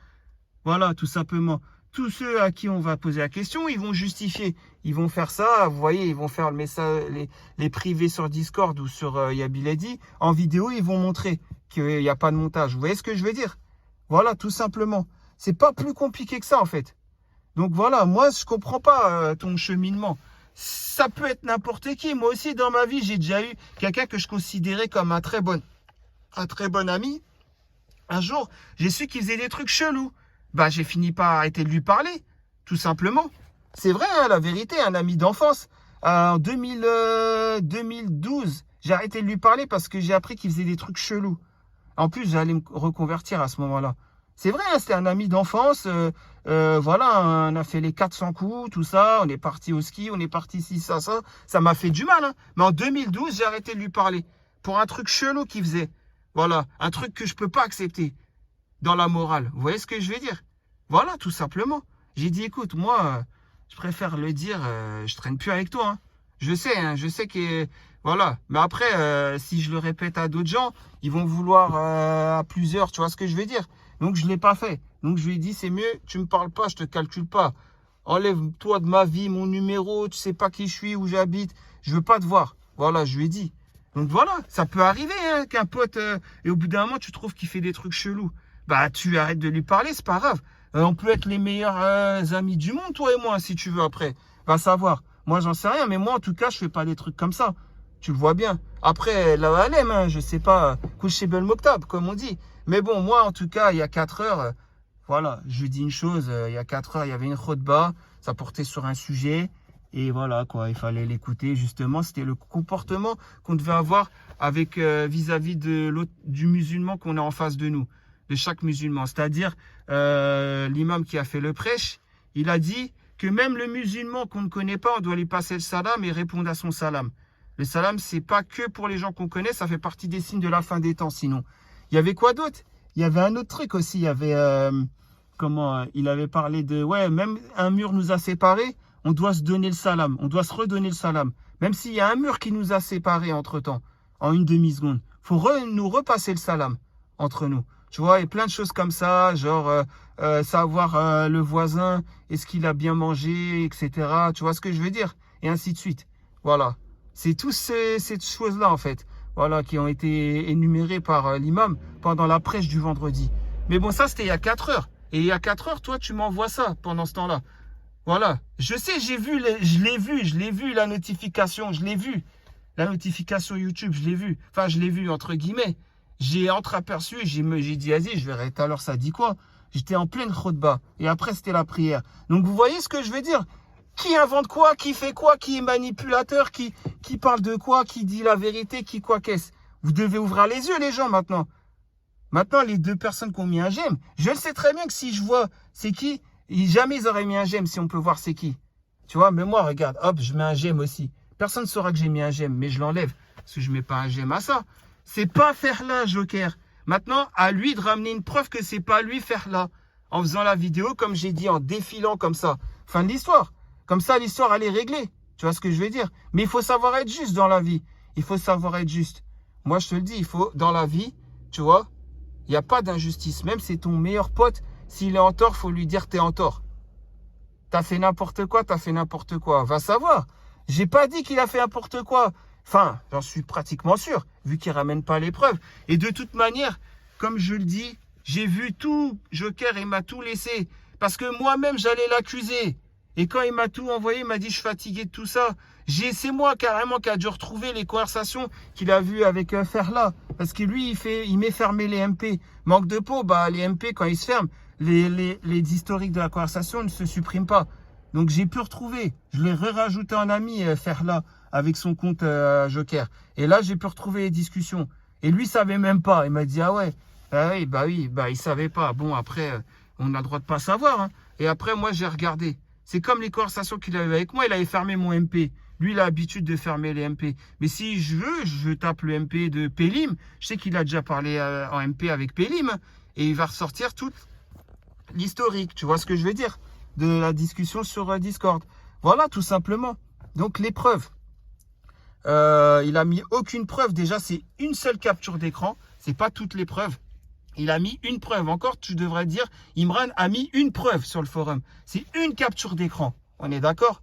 Voilà, tout simplement. Tous ceux à qui on va poser la question, ils vont justifier. Ils vont faire ça, vous voyez, ils vont faire le message, les privés sur Discord ou sur Yabiladi. En vidéo, ils vont montrer qu'il n'y a pas de montage. Vous voyez ce que je veux dire? Voilà, tout simplement. C'est pas plus compliqué que ça, en fait. Donc voilà, moi, je comprends pas ton cheminement. Ça peut être n'importe qui. Moi aussi, dans ma vie, j'ai déjà eu quelqu'un que je considérais comme un très bon ami. Un jour, j'ai su qu'il faisait des trucs chelous. Bah, j'ai fini par arrêter de lui parler, tout simplement. C'est vrai, hein, la vérité, un ami d'enfance. En 2012, j'ai arrêté de lui parler parce que j'ai appris qu'il faisait des trucs chelous. En plus, j'allais me reconvertir à ce moment-là. C'est vrai, hein, c'était un ami d'enfance. Voilà, on a fait les 400 coups, tout ça. On est parti au ski, on est parti ici, ça. Ça m'a fait du mal. Hein. Mais en 2012, j'ai arrêté de lui parler pour un truc chelou qu'il faisait. Voilà, un truc que je peux pas accepter dans la morale. Vous voyez ce que je veux dire? Voilà, tout simplement. J'ai dit, écoute, moi, je préfère le dire, je traîne plus avec toi. Hein. Je sais que... Voilà. Mais après, si je le répète à d'autres gens, ils vont vouloir à plusieurs, tu vois ce que je veux dire? Donc, je ne l'ai pas fait. Donc, je lui ai dit, c'est mieux, tu ne me parles pas, je te calcule pas. Enlève-toi de ma vie, mon numéro, tu sais pas qui je suis, où j'habite. Je veux pas te voir. Voilà, je lui ai dit. Donc, voilà, ça peut arriver hein, qu'un pote, et au bout d'un moment, tu trouves qu'il fait des trucs chelous. Bah, tu arrêtes de lui parler, c'est pas grave. On peut être les meilleurs amis du monde, toi et moi, si tu veux, après. Va savoir. Moi, j'en sais rien, mais moi, en tout cas, je fais pas des trucs comme ça. Tu le vois bien. Après, la Alem, hein, je sais pas, Kouchebel Moktab, comme on dit. Mais bon, moi, en tout cas, il y a 4 heures, voilà, je dis une chose, il y a 4 heures, il y avait une khotba, ça portait sur un sujet. Et voilà, quoi, il fallait l'écouter, justement. C'était le comportement qu'on devait avoir avec vis-à-vis du musulman qu'on a en face de nous, de chaque musulman. C'est-à-dire, l'imam qui a fait le prêche, il a dit que même le musulman qu'on ne connaît pas, on doit lui passer le salam et répondre à son salam. Le salam, c'est pas que pour les gens qu'on connaît, ça fait partie des signes de la fin des temps, sinon. Il y avait quoi d'autre? Il y avait un autre truc aussi, il y avait, il avait parlé de, ouais, même un mur nous a séparés, on doit se donner le salam, on doit se redonner le salam. Même s'il y a un mur qui nous a séparés entre-temps, en une demi-seconde, il faut nous repasser le salam entre nous. Tu vois, et plein de choses comme ça, genre savoir le voisin, est-ce qu'il a bien mangé, etc. Tu vois ce que je veux dire? Et ainsi de suite. Voilà. C'est toutes ces choses-là, en fait, voilà, qui ont été énumérées par l'imam pendant la prêche du vendredi. Mais bon, ça, c'était il y a 4 heures. Et il y a 4 heures, toi, tu m'envoies ça pendant ce temps-là. Voilà. Je sais, je l'ai vu, la notification, je l'ai vu. La notification YouTube, je l'ai vu. Enfin, je l'ai vu, entre guillemets. J'ai entreaperçu, j'ai dit, vas-y, je verrai tout à l'heure, ça dit quoi? J'étais en pleine khotba. Et après, c'était la prière. Donc, vous voyez ce que je veux dire? Qui invente quoi? Qui fait quoi? Qui est manipulateur? Qui parle de quoi? Qui dit la vérité? Qui quoi qu'est-ce? Vous devez ouvrir les yeux, les gens, maintenant. Maintenant, les deux personnes qui ont mis un j'aime, je le sais très bien que si je vois c'est qui, jamais ils auraient mis un j'aime si on peut voir c'est qui. Tu vois, mais moi, regarde, hop, je mets un j'aime aussi. Personne ne saura que j'ai mis un j'aime, mais je l'enlève. Parce que je mets pas un j'aime à ça. C'est pas faire là, Joker. Maintenant, à lui de ramener une preuve que c'est pas lui faire là. En faisant la vidéo, comme j'ai dit, en défilant comme ça. Fin de l'histoire. Comme ça, l'histoire, elle est réglée. Tu vois ce que je veux dire? Mais il faut savoir être juste dans la vie. Il faut savoir être juste. Moi, je te le dis, il faut, dans la vie, tu vois, il n'y a pas d'injustice. Même si c'est ton meilleur pote, s'il est en tort, il faut lui dire t'es en tort. T'as fait n'importe quoi, t'as fait n'importe quoi. Va savoir. J'ai pas dit qu'il a fait n'importe quoi. Enfin, j'en suis pratiquement sûr, vu qu'il ramène pas les preuves. Et de toute manière, comme je le dis, j'ai vu tout, Joker, il m'a tout laissé. Parce que moi-même, j'allais l'accuser. Et quand il m'a tout envoyé, il m'a dit, je suis fatigué de tout ça. C'est moi carrément qui a dû retrouver les conversations qu'il a vues avec Ferla. Parce que lui, il met fermer les MP. Manque de peau, bah, les MP, quand ils se ferment, les historiques de la conversation ne se suppriment pas. Donc, j'ai pu retrouver. Je l'ai rajouté en ami, Ferla, avec son compte Joker. Et là, j'ai pu retrouver les discussions. Et lui, il savait même pas. Il m'a dit, ah ouais, il savait pas. Bon, après, on a le droit de pas savoir. Hein. Et après, moi, j'ai regardé. C'est comme les conversations qu'il a eues avec moi. Il avait fermé mon MP. Lui, il a l'habitude de fermer les MP. Mais si je veux, je tape le MP de Pélim. Je sais qu'il a déjà parlé en MP avec Pélim. Et il va ressortir toute l'historique. Tu vois ce que je veux dire? De la discussion sur Discord. Voilà, tout simplement. Donc, les preuves. Il a mis aucune preuve. Déjà, c'est une seule capture d'écran. C'est pas toutes les preuves. Il a mis une preuve. Encore, tu devrais dire, Imran a mis une preuve sur le forum. C'est une capture d'écran. On est d'accord?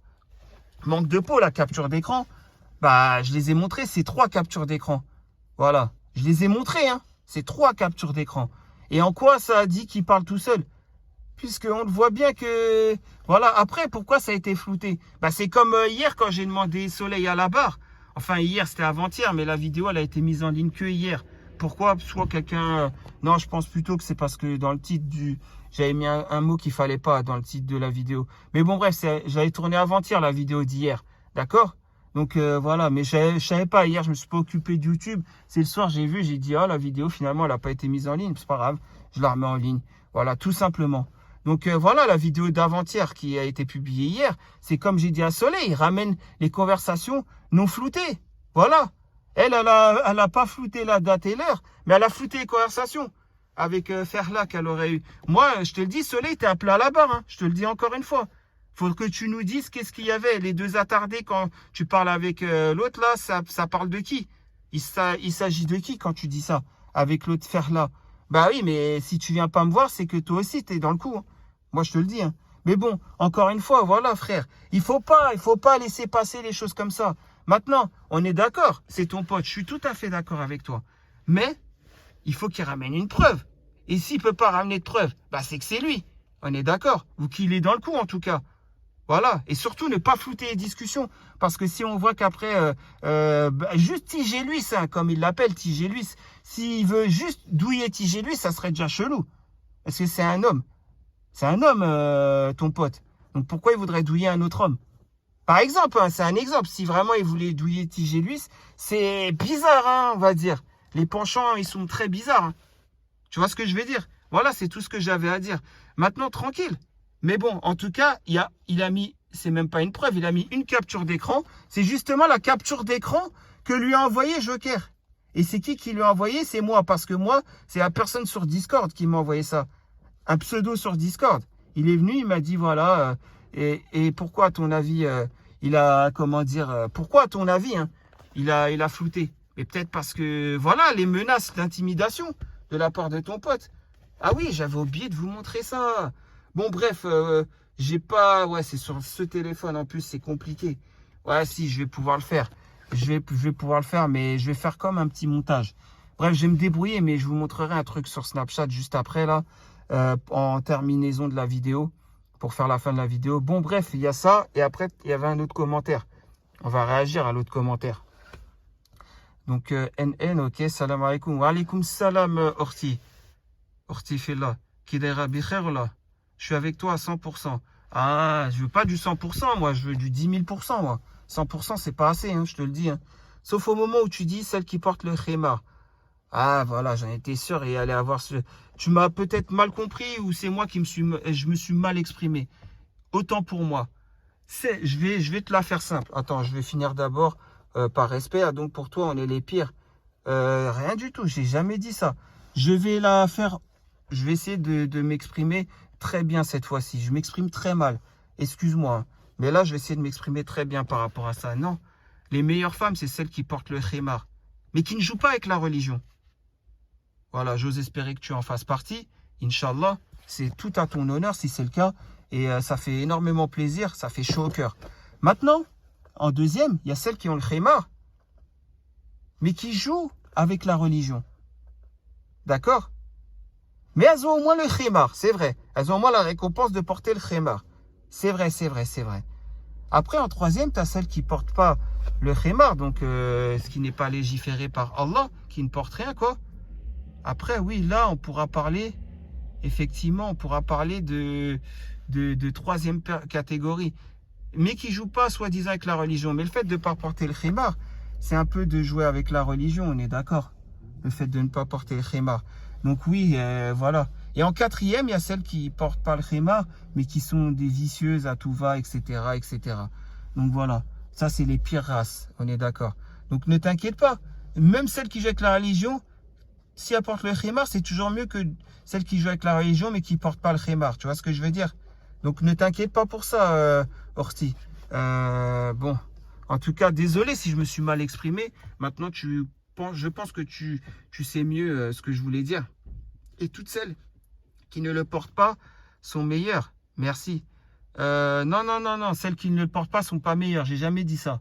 Manque de peau, la capture d'écran. Bah, je les ai montrées. C'est 3 captures d'écran. Voilà. Je les ai montrées, hein. C'est 3 captures d'écran. Et en quoi ça a dit qu'il parle tout seul? Puisqu'on le voit bien que... Voilà. Après, pourquoi ça a été flouté? Bah, c'est comme hier quand j'ai demandé Soleil à la barre. Enfin, hier, c'était avant-hier, mais la vidéo, elle a été mise en ligne que hier. Pourquoi? Soit quelqu'un... Non, je pense plutôt que c'est parce que dans le titre du... J'avais mis un mot qu'il fallait pas dans le titre de la vidéo. Mais bon, bref, j'avais tourné avant-hier la vidéo d'hier. D'accord? Donc, voilà. Mais je savais pas. Hier, je me suis pas occupé de YouTube. C'est le soir, j'ai vu, j'ai dit, ah, la vidéo, finalement, elle n'a pas été mise en ligne. C'est pas grave. Je la remets en ligne. Voilà, tout simplement. Donc, voilà, la vidéo d'avant-hier qui a été publiée hier. C'est comme j'ai dit à Soleil, il ramène les conversations non floutées. Voilà. Elle a pas flouté la date et l'heure, mais elle a flouté les conversations avec Ferla qu'elle aurait eu. Moi, je te le dis, Soleil, t'es appelé à la barre. Hein. Je te le dis encore une fois. Faut que tu nous dises qu'est-ce qu'il y avait. Les deux attardés, quand tu parles avec l'autre, là, ça parle de qui? Il s'agit de qui quand tu dis ça? Avec l'autre Ferla. Bah oui, mais si tu viens pas me voir, c'est que toi aussi, t'es dans le coup. Hein. Moi, je te le dis. Hein. Mais bon, encore une fois, voilà, frère. Il faut pas laisser passer les choses comme ça. Maintenant, on est d'accord, c'est ton pote, je suis tout à fait d'accord avec toi. Mais, il faut qu'il ramène une preuve. Et s'il ne peut pas ramener de preuve, bah c'est que c'est lui. On est d'accord. Ou qu'il est dans le coup, en tout cas. Voilà. Et surtout, ne pas flouter les discussions. Parce que si on voit qu'après, juste Tigé Luis, hein, comme il l'appelle, Tigé Luis, s'il veut juste douiller Tigé Luis, ça serait déjà chelou. Parce que c'est un homme. C'est un homme, ton pote. Donc pourquoi il voudrait douiller un autre homme? Par exemple, hein, c'est un exemple. Si vraiment il voulait douiller Tigé Luis, c'est bizarre, hein, on va dire. Les penchants, ils sont très bizarres. Hein. Tu vois ce que je veux dire? Voilà, c'est tout ce que j'avais à dire. Maintenant, tranquille. Mais bon, en tout cas, il a mis, c'est même pas une preuve, il a mis une capture d'écran. C'est justement la capture d'écran que lui a envoyé Joker. Et c'est qui lui a envoyé? C'est moi, parce que moi, c'est la personne sur Discord qui m'a envoyé ça. Un pseudo sur Discord. Il est venu, il m'a dit, voilà... Et pourquoi, à ton avis, il a, comment dire, pourquoi, à ton avis, hein, il a flouté? Mais peut-être parce que, voilà, les menaces d'intimidation de la part de ton pote. Ah oui, j'avais oublié de vous montrer ça. Bon, bref, j'ai pas, ouais, c'est sur ce téléphone, en plus, c'est compliqué. Ouais, si, je vais pouvoir le faire. Je vais pouvoir le faire, mais je vais faire comme un petit montage. Bref, je vais me débrouiller, mais je vous montrerai un truc sur Snapchat juste après, là, en terminaison de la vidéo. Pour faire la fin de la vidéo. Bon, bref, il y a ça. Et après, il y avait un autre commentaire. On va réagir à l'autre commentaire. Donc, NN, ok. Salam alaikum. Wa alaikum salam, Orti. Orti Fella. Kidera Bikher, là. Je suis avec toi à 100%. Ah, je veux pas du 100%, moi. Je veux du 10 000%, moi. 100%, c'est pas assez, hein, je te le dis. Hein. Sauf au moment où tu dis celle qui porte le khimar. Ah, voilà, j'en étais sûr et allait avoir ce... Tu m'as peut-être mal compris ou c'est moi qui je me suis mal exprimé. Autant pour moi. Je vais te la faire simple. Attends, je vais finir d'abord par respect. Ah, donc pour toi, on est les pires. Rien du tout, j'ai jamais dit ça. Je vais la faire... Je vais essayer de m'exprimer très bien cette fois-ci. Je m'exprime très mal. Excuse-moi. Hein. Mais là, je vais essayer de m'exprimer très bien par rapport à ça. Non, les meilleures femmes, c'est celles qui portent le khimar. Mais qui ne jouent pas avec la religion. Voilà, j'ose espérer que tu en fasses partie. Inch'Allah, c'est tout à ton honneur si c'est le cas. Et ça fait énormément plaisir, ça fait chaud au cœur. Maintenant, en deuxième, il y a celles qui ont le khimar, mais qui jouent avec la religion. D'accord? Mais elles ont au moins le khimar, c'est vrai. Elles ont au moins la récompense de porter le khimar. C'est vrai, c'est vrai, c'est vrai. Après, en troisième, tu as celles qui ne portent pas le khimar, donc ce qui n'est pas légiféré par Allah, qui ne portent rien, quoi. Après, oui, là, on pourra parler, effectivement, on pourra parler de troisième catégorie, mais qui ne joue pas, soi-disant, avec la religion. Mais le fait de ne pas porter le khimar, c'est un peu de jouer avec la religion, on est d'accord? Le fait de ne pas porter le khimar. Donc oui, voilà. Et en quatrième, il y a celles qui portent pas le khimar, mais qui sont des vicieuses à tout va, etc., etc. Donc voilà, ça c'est les pires races, on est d'accord. Donc ne t'inquiète pas, même celles qui jouent avec la religion, si elles portent le khimar, c'est toujours mieux que celles qui jouent avec la religion, mais qui portent pas le khimar, tu vois ce que je veux dire? Donc ne t'inquiète pas pour ça, Horty. Bon, en tout cas, désolé si je me suis mal exprimé. Maintenant, je pense que tu sais mieux ce que je voulais dire. Et toutes celles qui ne le portent pas sont meilleures. Merci. Non. Celles qui ne le portent pas sont pas meilleures. J'ai jamais dit ça.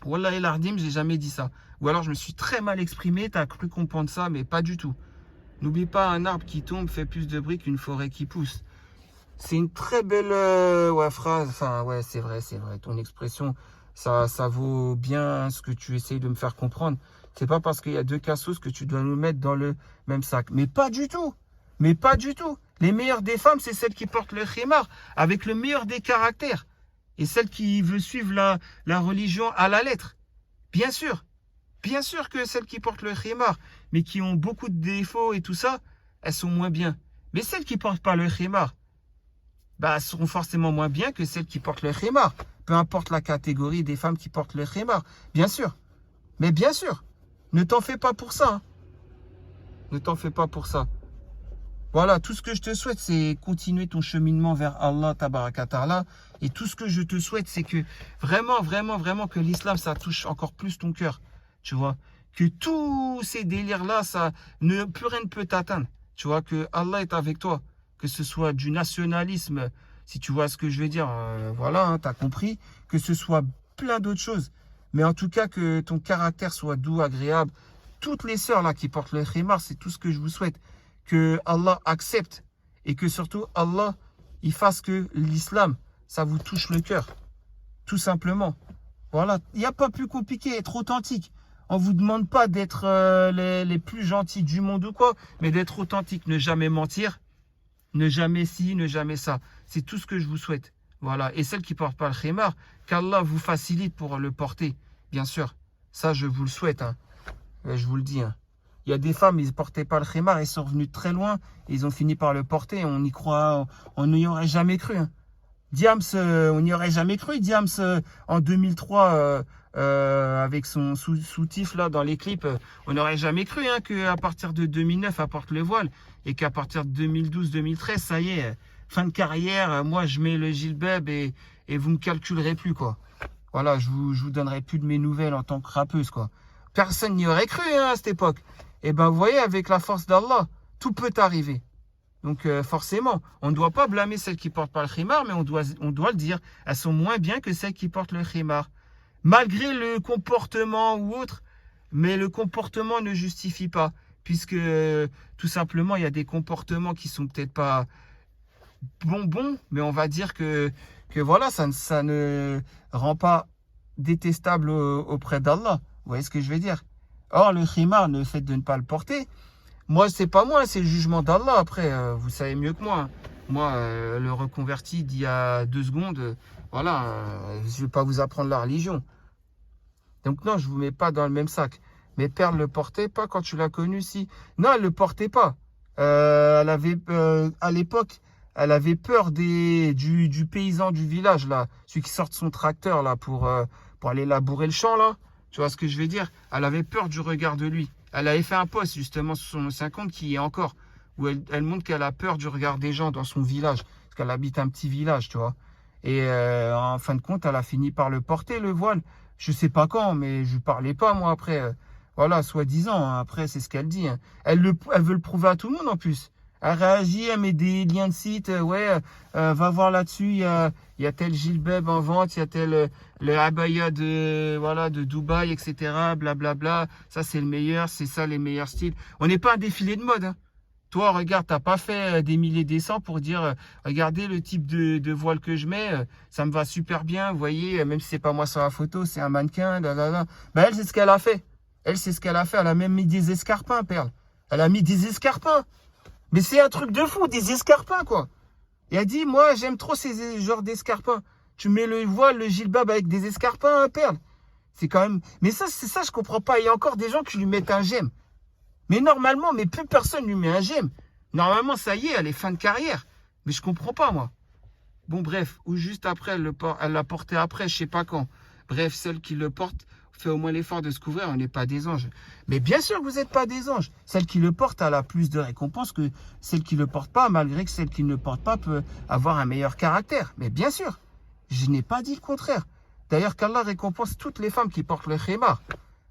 Wallah el Ardim, j'ai jamais dit ça. Ou alors je me suis très mal exprimé. Tu as cru comprendre ça, mais pas du tout. N'oublie pas, un arbre qui tombe fait plus de bruit qu'une forêt qui pousse. C'est une très belle phrase. Enfin, ouais, c'est vrai. Ton expression, ça vaut bien ce que tu essayes de me faire comprendre. C'est pas parce qu'il y a deux cassos que tu dois nous mettre dans le même sac. Mais pas du tout. Les meilleures des femmes, c'est celles qui portent le khimar avec le meilleur des caractères. Et celles qui veulent suivre la religion à la lettre. Bien sûr que celles qui portent le khimar, mais qui ont beaucoup de défauts et tout ça, elles sont moins bien. Mais celles qui portent pas le khimar, bah, seront forcément moins bien que celles qui portent le khimar. Peu importe la catégorie des femmes qui portent le khimar. Bien sûr. Mais bien sûr. Ne t'en fais pas pour ça. Ne t'en fais pas pour ça. Voilà, tout ce que je te souhaite, c'est continuer ton cheminement vers Allah, tabaraka ta'ala. Et tout ce que je te souhaite, c'est que vraiment que l'islam, ça touche encore plus ton cœur. Tu vois, que tous ces délires-là, plus rien ne peut t'atteindre. Tu vois, que Allah est avec toi. Que ce soit du nationalisme, si tu vois ce que je veux dire, voilà, hein, tu as compris. Que ce soit plein d'autres choses. Mais en tout cas, que ton caractère soit doux, agréable. Toutes les sœurs là qui portent le khimar, c'est tout ce que je vous souhaite. Que Allah accepte et que surtout Allah, il fasse que l'islam, ça vous touche le cœur. Tout simplement. Voilà, il n'y a pas plus compliqué, être authentique. On ne vous demande pas d'être les plus gentils du monde ou quoi, mais d'être authentique, ne jamais mentir, ne jamais ci, ne jamais ça. C'est tout ce que je vous souhaite. Voilà. Et celles qui ne portent pas le khimar, qu'Allah vous facilite pour le porter, bien sûr. Ça, je vous le souhaite. Hein. Je vous le dis. Hein. Il y a des femmes, ils ne portaient pas le khimar, ils sont revenus très loin, ils ont fini par le porter. On y croit, on n'y aurait jamais cru. Hein. Diams, on n'y aurait jamais cru. Diams, en 2003, avec son soutif là dans les clips, on n'aurait jamais cru hein, qu'à partir de 2009, elle porte le voile. Et qu'à partir de 2012-2013, ça y est, fin de carrière, moi je mets le gilbab et vous ne me calculerez plus, quoi. Voilà, je vous donnerai plus de mes nouvelles en tant que rappeuse, quoi. Personne n'y aurait cru hein, à cette époque. Et ben vous voyez, avec la force d'Allah, tout peut arriver. Donc forcément, on ne doit pas blâmer celles qui portent pas le khimar, mais on doit le dire, elles sont moins bien que celles qui portent le khimar. Malgré le comportement ou autre, mais le comportement ne justifie pas. Puisque tout simplement, il y a des comportements qui sont peut-être pas bons, mais on va dire que voilà, ça ne rend pas détestable auprès d'Allah. Vous voyez ce que je veux dire? Or, le khimar, le fait de ne pas le porter, moi, c'est pas moi, c'est le jugement d'Allah. Après, vous savez mieux que moi. Moi, le reconverti d'il y a 2 secondes, voilà, je vais pas vous apprendre la religion. Donc non, je vous mets pas dans le même sac. Mais Perle ne le portait pas quand tu l'as connue, si. Non, elle ne le portait pas. Elle avait, à l'époque, elle avait peur du paysan du village, là. Celui qui sort de son tracteur, là, pour aller labourer le champ, là. Tu vois ce que je veux dire? Elle avait peur du regard de lui. Elle avait fait un post, justement, sur son 50 qui est encore, où elle montre qu'elle a peur du regard des gens dans son village. Parce qu'elle habite un petit village, tu vois. Et en fin de compte, elle a fini par le porter, le voile. Je sais pas quand, mais je lui parlais pas, moi, après. Voilà, soi-disant. Hein. Après, c'est ce qu'elle dit. Hein. Elle veut le prouver à tout le monde, en plus. Elle réagit, elle met des liens de site. Va voir là-dessus, il y a tel gilbab en vente, il y a tel le abaya de Dubaï, etc. Blablabla. Ça, c'est le meilleur, c'est ça les meilleurs styles. On n'est pas un défilé de mode. Hein. Toi, regarde, t'as pas fait des milliers des cents pour dire, regardez le type de voile que je mets, ça me va super bien. Vous voyez, même si c'est pas moi sur la photo, c'est un mannequin. Ben, elle, c'est ce qu'elle a fait. Elle, c'est ce qu'elle a fait. Elle a même mis des escarpins, Perle. Elle a mis des escarpins. Mais c'est un truc de fou, des escarpins, quoi. Et elle dit, moi, j'aime trop ces genres d'escarpins. Tu mets le voile, le gilbab avec des escarpins, hein, Perle. C'est quand même... Mais ça, c'est ça, je comprends pas. Il y a encore des gens qui lui mettent un j'aime. Mais normalement, plus personne lui met un j'aime. Normalement, ça y est, elle est fin de carrière. Mais je comprends pas, moi. Bon, bref, ou juste après, elle l'a porté après, je sais pas quand. Bref, celle qui le porte fait au moins l'effort de se couvrir, on n'est pas des anges. Mais bien sûr que vous n'êtes pas des anges. Celle qui le porte, elle a plus de récompenses que celle qui ne le porte pas, malgré que celle qui ne le porte pas peut avoir un meilleur caractère. Mais bien sûr, je n'ai pas dit le contraire. D'ailleurs, qu'Allah récompense toutes les femmes qui portent le khimar.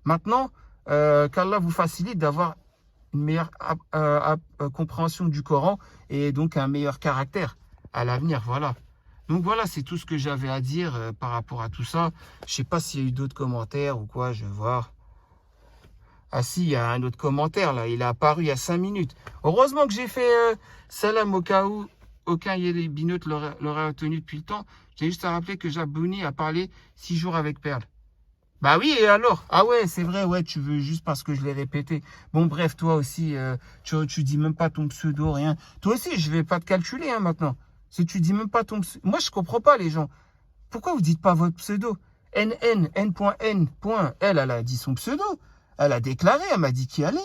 Maintenant, qu'Allah vous facilite d'avoir une meilleure compréhension du Coran et donc un meilleur caractère à l'avenir. Voilà. Donc voilà, c'est tout ce que j'avais à dire par rapport à tout ça. Je sais pas s'il y a eu d'autres commentaires ou quoi, je vais voir. Ah si, il y a un autre commentaire là, il est apparu il y a 5 minutes. Heureusement que j'ai fait salam au cas où aucun Yélébinote l'aurait retenu depuis le temps. J'ai juste à rappeler que Jabbouni a parlé 6 jours avec Perle. Bah oui, et alors? Ah ouais, c'est vrai, ouais, tu veux juste parce que je l'ai répété. Bon, bref, toi aussi, tu dis même pas ton pseudo, rien. Toi aussi, je vais pas te calculer hein, maintenant. Si tu dis même pas ton pseudo. Moi, je comprends pas les gens. Pourquoi vous dites pas votre pseudo? N.N. Elle a dit son pseudo. Elle a déclaré, elle m'a dit qui allait.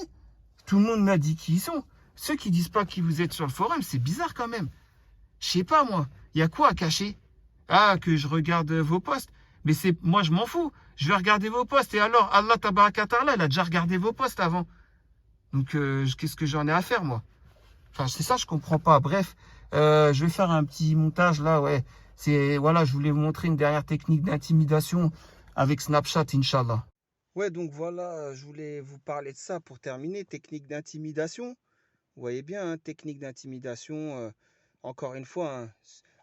Tout le monde m'a dit qui ils sont. Ceux qui disent pas qui vous êtes sur le forum, c'est bizarre quand même. Je sais pas, moi. Il y a quoi à cacher? Ah, que je regarde vos posts. Mais c'est moi, je m'en fous. Je vais regarder vos posts. Et alors, Allah tabarakatala, elle a déjà regardé vos posts avant. Donc, qu'est-ce que j'en ai à faire, moi? Enfin, c'est ça, je comprends pas. Bref, je vais faire un petit montage là, ouais. Voilà, je voulais vous montrer une dernière technique d'intimidation avec Snapchat, Inch'Allah. Ouais, donc voilà, je voulais vous parler de ça pour terminer. Technique d'intimidation. Vous voyez bien, hein, technique d'intimidation, encore une fois, hein.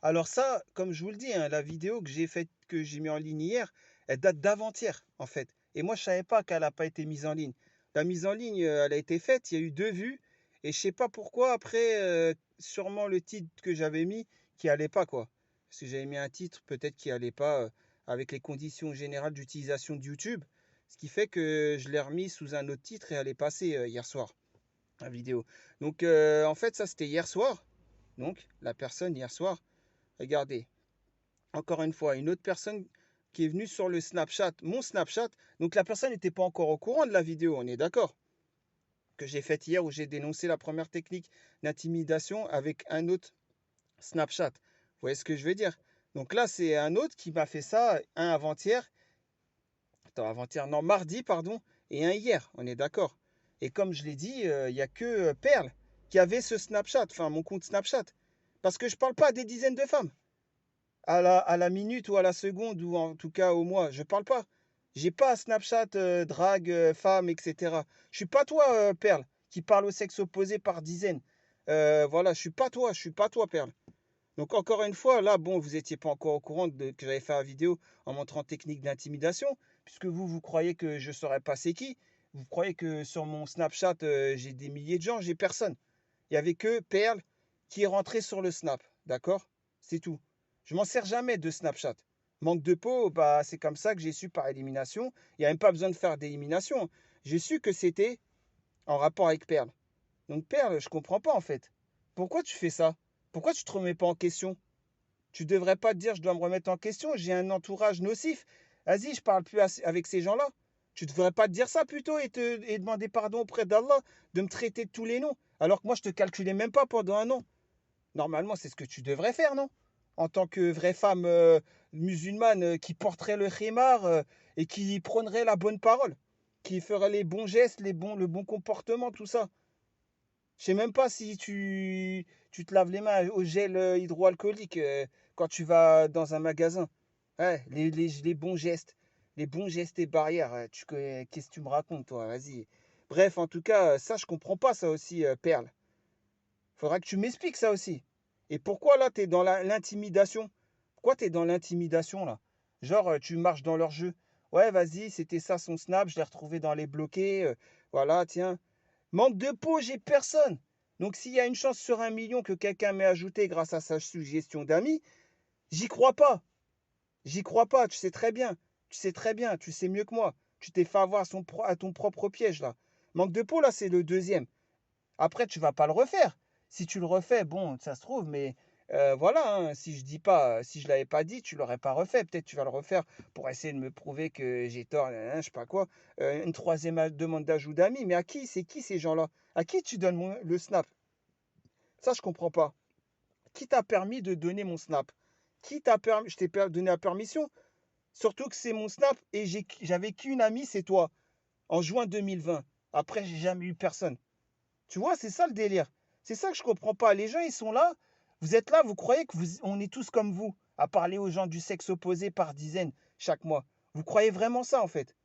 Alors ça, comme je vous le dis, hein, la vidéo que j'ai faite, que j'ai mis en ligne hier, elle date d'avant-hier, en fait. Et moi, je savais pas qu'elle n'a pas été mise en ligne. La mise en ligne, elle a été faite, il y a eu 2 vues, et je sais pas pourquoi, après, sûrement le titre que j'avais mis qui allait pas, quoi. Parce que j'avais mis un titre, peut-être qui allait pas, avec les conditions générales d'utilisation de YouTube, ce qui fait que je l'ai remis sous un autre titre et elle est passée hier soir la vidéo. Donc, en fait, ça, c'était hier soir. Donc, la personne, hier soir, regardez, encore une fois, une autre personne qui est venue sur le Snapchat, mon Snapchat. Donc, la personne n'était pas encore au courant de la vidéo, on est d'accord, que j'ai faite hier où j'ai dénoncé la première technique d'intimidation avec un autre Snapchat. Vous voyez ce que je veux dire? Donc là, c'est un autre qui m'a fait ça, un avant-hier, avant-hier, non, mardi, pardon, et un hier, on est d'accord. Et comme je l'ai dit, il n'y a que Perle qui avait ce Snapchat, enfin mon compte Snapchat. Parce que je ne parle pas des dizaines de femmes. À la minute ou à la seconde, ou en tout cas au mois, je ne parle pas. J'ai pas Snapchat, drague, femme, etc. Je suis pas toi, Perle, qui parle au sexe opposé par dizaines. Voilà, je suis pas toi, Perle. Donc encore une fois, là, bon, vous n'étiez pas encore au courant que j'avais fait la vidéo en montrant technique d'intimidation, puisque vous croyez que je ne saurais pas c'est qui. Vous croyez que sur mon Snapchat, j'ai des milliers de gens, j'ai personne. Il n'y avait que Perle qui est rentré sur le Snap, d'accord? C'est tout. Je m'en sers jamais de Snapchat. Manque de peau, bah, c'est comme ça que j'ai su par élimination. Il n'y a même pas besoin de faire d'élimination. J'ai su que c'était en rapport avec Perle. Donc Perle, je comprends pas en fait. Pourquoi tu fais ça? Pourquoi tu te remets pas en question? Tu devrais pas te dire je dois me remettre en question, j'ai un entourage nocif. Vas-y, je parle plus avec ces gens-là. Tu devrais pas te dire ça plutôt et demander pardon auprès d'Allah de me traiter de tous les noms. Alors que moi je te calculais même pas pendant un an. Normalement, c'est ce que tu devrais faire, non? En tant que vraie femme musulmane qui porterait le khimar et qui prônerait la bonne parole, qui ferait les bons gestes, le bon comportement, tout ça. Je sais même pas si tu te laves les mains au gel hydroalcoolique quand tu vas dans un magasin. Ouais, les bons gestes. Les bons gestes et barrières. Qu'est-ce que tu me racontes, toi? Vas-y. Bref, en tout cas, ça, je comprends pas, ça aussi, Perle. Faudra que tu m'expliques ça aussi. Et pourquoi là, tu es dans l'intimidation? Pourquoi tu es dans l'intimidation là? Genre, tu marches dans leur jeu. Ouais, vas-y, c'était ça son snap, je l'ai retrouvé dans les bloqués. Voilà, tiens. Manque de peau, j'ai personne. Donc s'il y a une chance sur 1 million que quelqu'un m'ait ajouté grâce à sa suggestion d'amis, j'y crois pas. J'y crois pas, tu sais très bien. Tu sais très bien, tu sais mieux que moi. Tu t'es fait avoir à ton propre piège là. Manque de peau là, c'est le deuxième. Après, tu vas pas le refaire. Si tu le refais, bon, ça se trouve, mais voilà, hein, si je dis pas, si je l'avais pas dit, tu l'aurais pas refait. Peut-être tu vas le refaire pour essayer de me prouver que j'ai tort, je sais pas quoi. Une troisième demande d'ajout d'amis, mais à qui? C'est qui ces gens-là? À qui tu donnes le snap? Ça, je comprends pas. Qui t'a permis de donner mon Snap? Qui t'a permis? Je t'ai donné la permission. Surtout que c'est mon Snap et j'avais qu'une amie, c'est toi, en juin 2020. Après, j'ai jamais eu personne. Tu vois, c'est ça le délire. C'est ça que je comprends pas. Les gens, ils sont là. Vous êtes là, vous croyez que on est tous comme vous, à parler aux gens du sexe opposé par dizaines chaque mois. Vous croyez vraiment ça, en fait?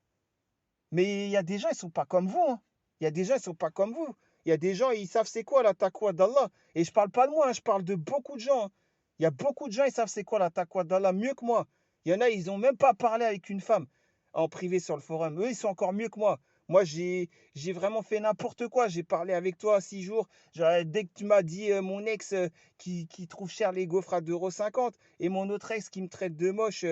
Mais il y a des gens, ils sont pas comme vous, hein. Il y a des gens, ils sont pas comme vous. Il y a des gens, ils savent c'est quoi la taqwa d'Allah. Et je parle pas de moi, hein, je parle de beaucoup de gens, hein. Il y a beaucoup de gens, ils savent c'est quoi la taqwa d'Allah mieux que moi. Il y en a, ils ont même pas parlé avec une femme en privé sur le forum. Eux, ils sont encore mieux que moi. Moi, j'ai vraiment fait n'importe quoi. J'ai parlé avec toi 6 jours. Dès que tu m'as dit mon ex qui trouve cher les gaufres à 2,50 € et mon autre ex qui me traite de moche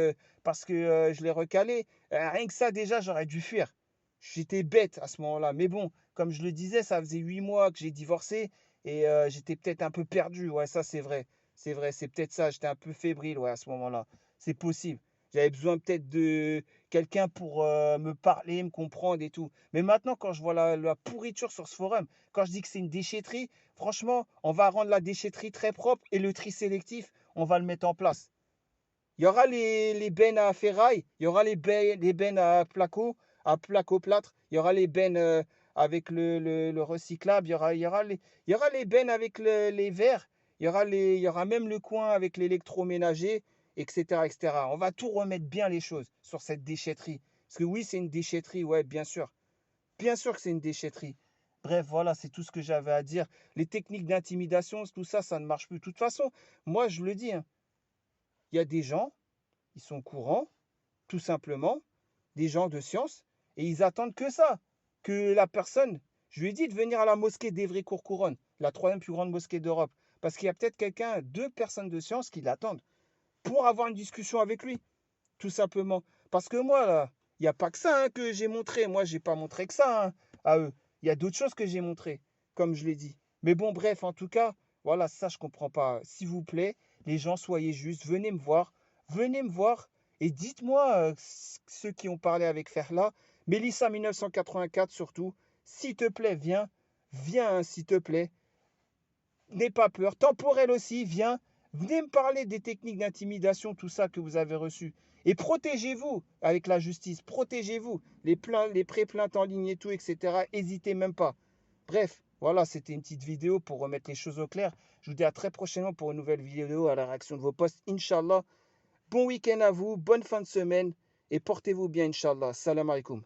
parce que je l'ai recalé, rien que ça, déjà, j'aurais dû fuir. J'étais bête à ce moment-là. Mais bon, comme je le disais, ça faisait 8 mois que j'ai divorcé et j'étais peut-être un peu perdu. Ouais, ça, c'est vrai. C'est vrai, c'est peut-être ça. J'étais un peu fébrile, ouais, à ce moment-là. C'est possible. J'avais besoin peut-être de quelqu'un pour me parler, me comprendre et tout. Mais maintenant, quand je vois la pourriture sur ce forum, quand je dis que c'est une déchetterie, franchement, on va rendre la déchetterie très propre et le tri sélectif, on va le mettre en place. Il y aura les bennes à ferraille, il y aura les bennes à placo-plâtre, il y aura les bennes avec le recyclable, il y aura les bennes avec les verres, il y aura même le coin avec l'électroménager, etc., etc. On va tout remettre bien les choses sur cette déchetterie. Parce que oui, c'est une déchetterie, ouais, bien sûr. Bien sûr que c'est une déchetterie. Bref, voilà, c'est tout ce que j'avais à dire. Les techniques d'intimidation, tout ça, ça ne marche plus. De toute façon, moi, je le dis, hein, il y a des gens, ils sont courants, tout simplement, des gens de science, et ils attendent que ça, que la personne, je lui ai dit de venir à la mosquée d'Évry-Courcouronnes, la troisième plus grande mosquée d'Europe, parce qu'il y a peut-être quelqu'un, 2 personnes de science qui l'attendent pour avoir une discussion avec lui, tout simplement. Parce que moi, là, il n'y a pas que ça hein, que j'ai montré. Moi, je n'ai pas montré que ça hein, à eux. Il y a d'autres choses que j'ai montrées, comme je l'ai dit. Mais bon, bref, en tout cas, voilà, ça, je ne comprends pas. S'il vous plaît, les gens, soyez justes. Venez me voir et dites-moi, ceux qui ont parlé avec Ferla, Mélissa 1984 surtout, s'il te plaît, viens. Viens, hein, s'il te plaît. N'aie pas peur. Temporel aussi, viens. Venez me parler des techniques d'intimidation, tout ça que vous avez reçu. Et protégez-vous avec la justice. Protégez-vous. Les pré-plaintes en ligne et tout, etc. N'hésitez même pas. Bref, voilà, c'était une petite vidéo pour remettre les choses au clair. Je vous dis à très prochainement pour une nouvelle vidéo à la réaction de vos posts, Inch'Allah. Bon week-end à vous, bonne fin de semaine et portez-vous bien, Inch'Allah. Salam alaikum.